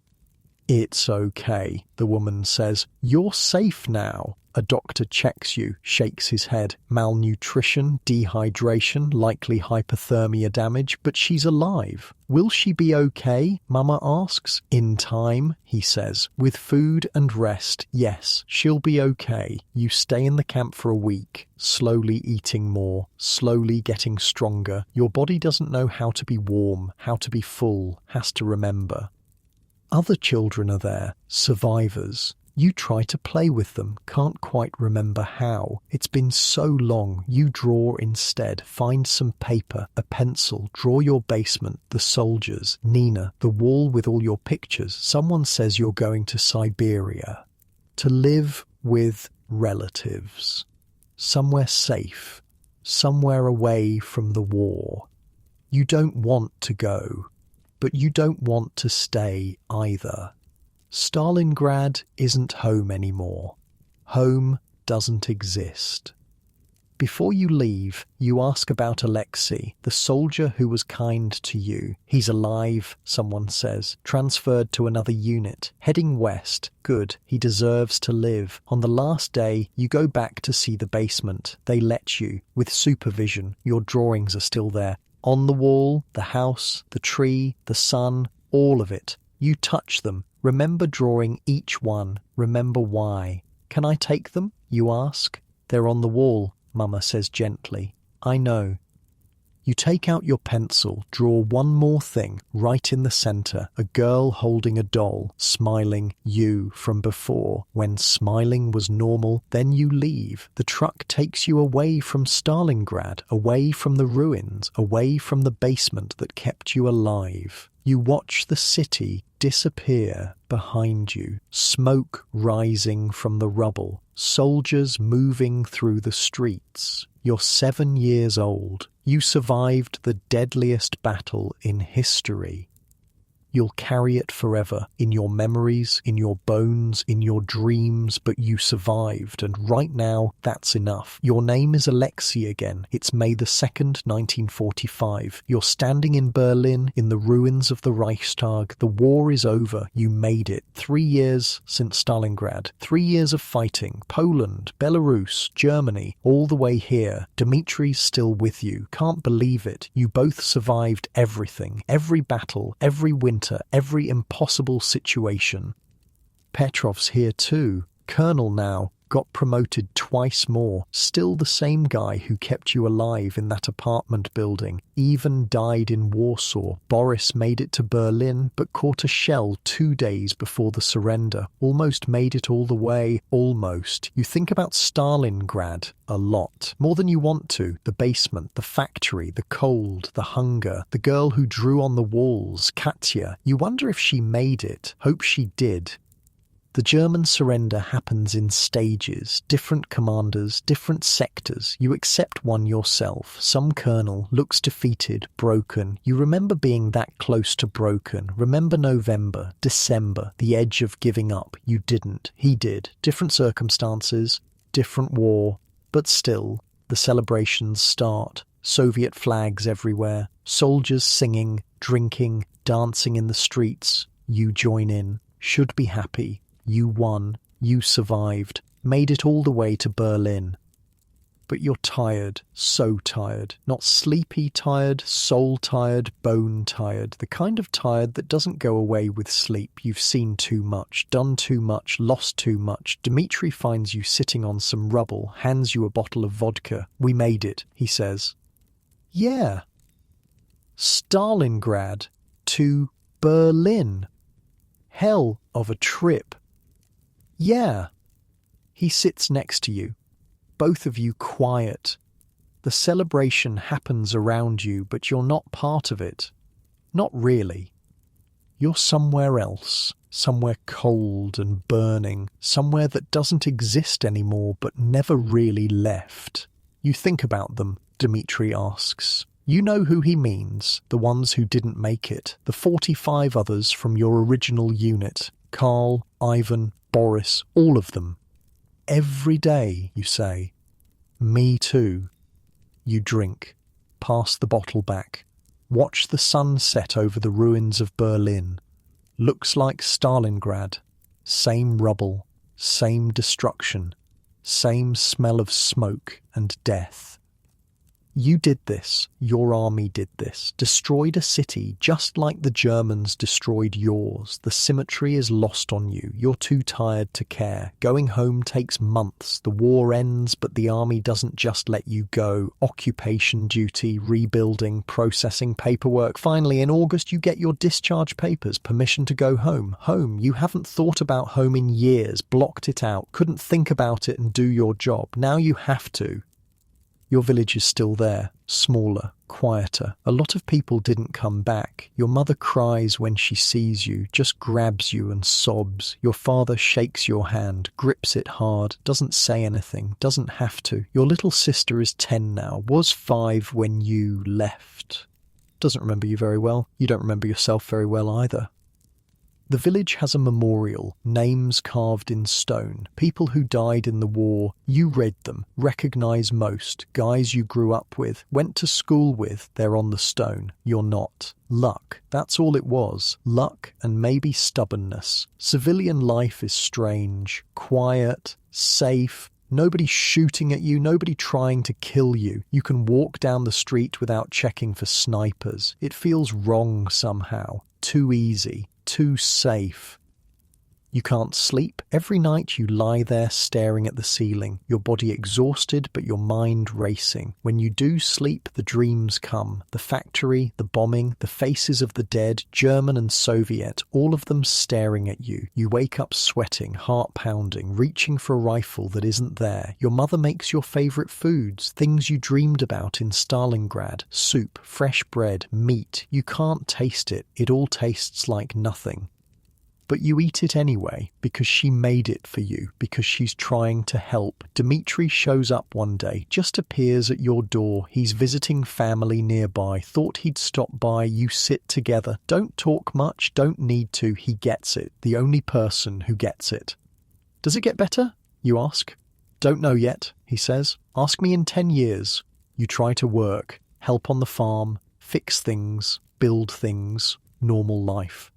It's okay, the woman says. You're safe now. A doctor checks you, shakes his head. Malnutrition, dehydration, likely hypothermia damage, but she's alive. Will she be okay? Mama asks. In time, he says. With food and rest, yes, she'll be okay. You stay in the camp for a week, slowly eating more, slowly getting stronger. Your body doesn't know how to be warm, how to be full, has to remember. Other children are there, survivors. You try to play with them, can't quite remember how. It's been so long. You draw instead. Find some paper, a pencil, draw your basement, the soldiers, Nina, the wall with all your pictures. Someone says you're going to Siberia. To live with relatives. Somewhere safe. Somewhere away from the war. You don't want to go, but you don't want to stay either. Stalingrad isn't home anymore. Home doesn't exist. Before you leave, you ask about Alexei, the soldier who was kind to you. He's alive, someone says, transferred to another unit, heading west. Good, he deserves to live. On the last day, you go back to see the basement. They let you, with supervision. Your drawings are still there. On the wall, the house, the tree, the sun, all of it. You touch them. Remember drawing each one. Remember why. Can I take them? You ask. They're on the wall, Mama says gently. I know. You take out your pencil, draw one more thing, right in the centre, a girl holding a doll, smiling, you from before. When smiling was normal, then you leave. The truck takes you away from Stalingrad, away from the ruins, away from the basement that kept you alive. You watch the city disappear behind you, smoke rising from the rubble, soldiers moving through the streets. You're 7 years old. You survived the deadliest battle in history. You'll carry it forever, in your memories, in your bones, in your dreams, but you survived, and right now, that's enough. Your name is Alexei again. It's May the 2nd, 1945. You're standing in Berlin, in the ruins of the Reichstag. The war is over. You made it. 3 years since Stalingrad. 3 years of fighting. Poland, Belarus, Germany, all the way here. Dmitri's still with you. Can't believe it. You both survived everything. Every battle, every winter, every impossible situation. Petrov's here too. Colonel now. Got promoted twice more. Still the same guy who kept you alive in that apartment building. Even died in Warsaw. Boris made it to Berlin, but caught a shell 2 days before the surrender. Almost made it all the way. Almost. You think about Stalingrad a lot. More than you want to. The basement, the factory, the cold, the hunger, the girl who drew on the walls, Katya. You wonder if she made it. Hope she did. The German surrender happens in stages, different commanders, different sectors. You accept one yourself. Some colonel looks defeated, broken. You remember being that close to broken. Remember November, December, the edge of giving up. You didn't. He did. Different circumstances, different war. But still, the celebrations start. Soviet flags everywhere. Soldiers singing, drinking, dancing in the streets. You join in. Should be happy. You won, you survived, made it all the way to Berlin. But you're tired, so tired. Not sleepy tired, soul tired, bone tired. The kind of tired that doesn't go away with sleep. You've seen too much, done too much, lost too much. Dmitri finds you sitting on some rubble, hands you a bottle of vodka. We made it, he says. Yeah. Stalingrad to Berlin. Hell of a trip. Yeah. He sits next to you, both of you quiet. The celebration happens around you, but you're not part of it. Not really. You're somewhere else, somewhere cold and burning, somewhere that doesn't exist anymore but never really left. You think about them, Dmitri asks. You know who he means, the ones who didn't make it, the 45 others from your original unit. Karl, Ivan, Boris, all of them. Every day, you say. Me too. You drink. Pass the bottle back. Watch the sun set over the ruins of Berlin. Looks like Stalingrad. Same rubble, same destruction, same smell of smoke and death. You did this, your army did this, destroyed a city just like the Germans destroyed yours. The symmetry is lost on you, you're too tired to care. Going home takes months, the war ends, but the army doesn't just let you go. Occupation duty, rebuilding, processing paperwork. Finally, in August, you get your discharge papers, permission to go home. Home, you haven't thought about home in years, blocked it out, couldn't think about it and do your job. Now you have to. Your village is still there, smaller, quieter. A lot of people didn't come back. Your mother cries when she sees you, just grabs you and sobs. Your father shakes your hand, grips it hard, doesn't say anything, doesn't have to. Your little sister is 10 now, was 5 when you left. Doesn't remember you very well. You don't remember yourself very well either. The village has a memorial, names carved in stone. People who died in the war, you read them, recognise most. Guys you grew up with, went to school with, they're on the stone. You're not. Luck, that's all it was. Luck and maybe stubbornness. Civilian life is strange, quiet, safe. Nobody shooting at you, nobody trying to kill you. You can walk down the street without checking for snipers. It feels wrong somehow. Too easy. Too safe. You can't sleep. Every night you lie there staring at the ceiling, your body exhausted but your mind racing. When you do sleep, the dreams come. The factory, the bombing, the faces of the dead, German and Soviet, all of them staring at you. You wake up sweating, heart pounding, reaching for a rifle that isn't there. Your mother makes your favourite foods, things you dreamed about in Stalingrad. Soup, fresh bread, meat. You can't taste it. It all tastes like nothing. But you eat it anyway, because she made it for you, because she's trying to help. Dmitri shows up one day, just appears at your door. He's visiting family nearby, thought he'd stop by, you sit together. Don't talk much, don't need to, he gets it. The only person who gets it. Does it get better? You ask. Don't know yet, he says. Ask me in 10 years. You try to work, help on the farm, fix things, build things, normal life.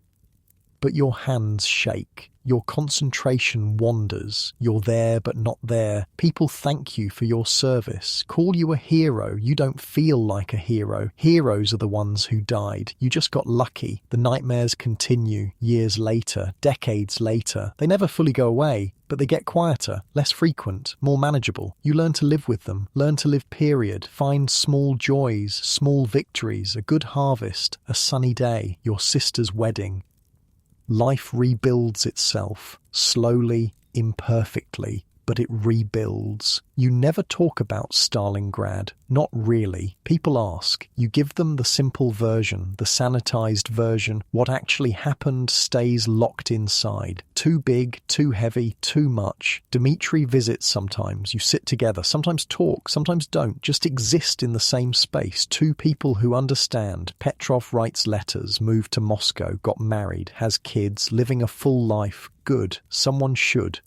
But your hands shake, your concentration wanders, you're there but not there. People thank you for your service, call you a hero. You don't feel like a hero. Heroes are the ones who died. You just got lucky. The nightmares continue years later, decades later. They never fully go away, but they get quieter, less frequent, more manageable. You learn to live with them, learn to live period, find small joys, small victories, a good harvest, a sunny day, your sister's wedding. Life rebuilds itself, slowly, imperfectly. but it rebuilds. You never talk about Stalingrad. Not really. People ask. You give them the simple version, the sanitized version. What actually happened stays locked inside. Too big, too heavy, too much. Dmitri visits sometimes. You sit together, sometimes talk, sometimes don't. Just exist in the same space. Two people who understand. Petrov writes letters, moved to Moscow, got married, has kids, living a full life. Good. Someone should.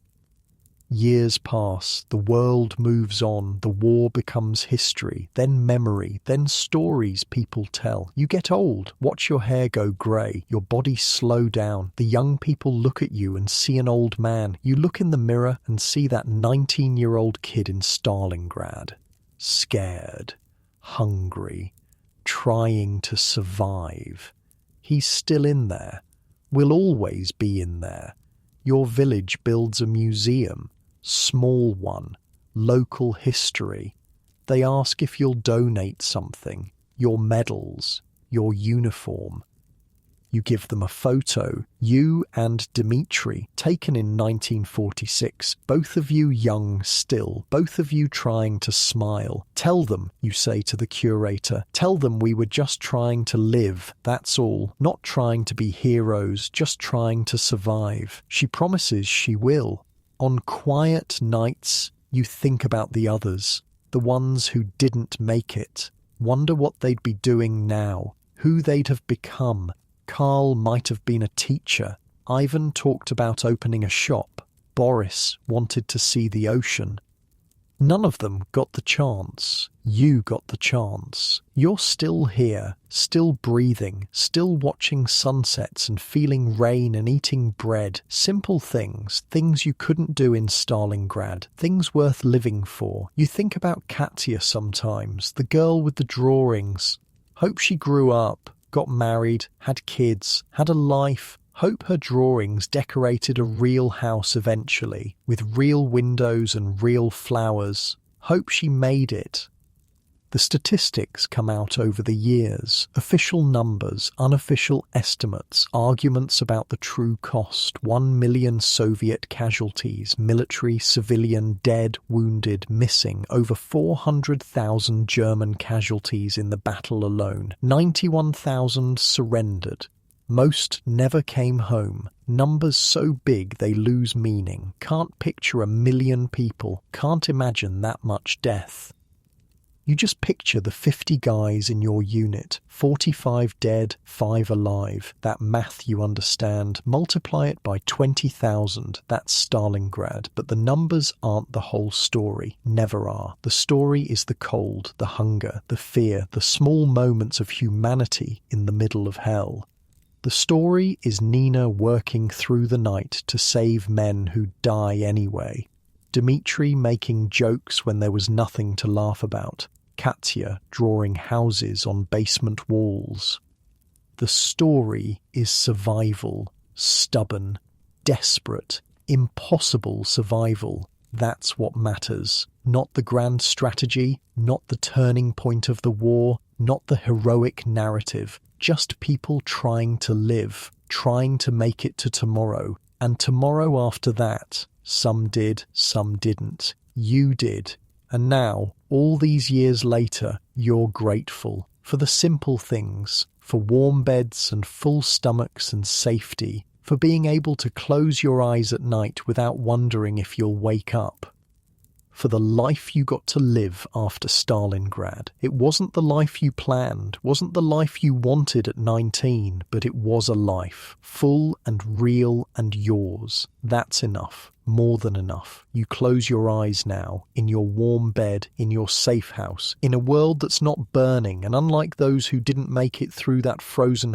Years pass, the world moves on, the war becomes history, then memory, then stories people tell. You get old, watch your hair go grey, your body slow down. The young people look at you and see an old man. You look in the mirror and see that 19-year-old kid in Stalingrad. Scared, hungry, trying to survive. He's still in there. Will always be in there. Your village builds a museum. Small one, local history. They ask if you'll donate something, your medals, your uniform. You give them a photo, you and Dmitri, taken in 1946, both of you young still, both of you trying to smile. Tell them, you say to the curator, tell them we were just trying to live, that's all, not trying to be heroes, just trying to survive. She promises she will. On quiet nights, you think about the others, the ones who didn't make it. Wonder what they'd be doing now, who they'd have become. Karl might have been a teacher. Ivan talked about opening a shop. Boris wanted to see the ocean. None of them got the chance. You got the chance. You're still here, still breathing, still watching sunsets and feeling rain and eating bread. Simple things, things you couldn't do in Stalingrad, things worth living for. You think about Katya sometimes, the girl with the drawings. Hope she grew up, got married, had kids, had a life. Hope her drawings decorated a real house eventually, with real windows and real flowers. Hope she made it. The statistics come out over the years. Official numbers, unofficial estimates, arguments about the true cost. 1 million Soviet casualties, military, civilian, dead, wounded, missing. Over 400,000 German casualties in the battle alone. 91,000 surrendered. Most never came home. Numbers so big they lose meaning. Can't picture 1 million people. Can't imagine that much death. You just picture the 50 guys in your unit. 45 dead, 5 alive. That math you understand. Multiply it by 20,000. That's Stalingrad. But the numbers aren't the whole story. Never are. The story is the cold, the hunger, the fear, the small moments of humanity in the middle of hell. The story is Nina working through the night to save men who die anyway. Dmitri making jokes when there was nothing to laugh about. Katya drawing houses on basement walls. The story is survival, stubborn, desperate, impossible survival. That's what matters. Not the grand strategy, not the turning point of the war, not the heroic narrative. Just people trying to live, trying to make it to tomorrow. And tomorrow after that, some did, some didn't. You did. And now, all these years later, you're grateful for the simple things, for warm beds and full stomachs and safety, for being able to close your eyes at night without wondering if you'll wake up. For the life you got to live after Stalingrad. It wasn't the life you planned, wasn't the life you wanted at 19, but it was a life, full and real and yours. That's enough, more than enough. You close your eyes now, in your warm bed, in your safe house, in a world that's not burning, and unlike those who didn't make it through that frozen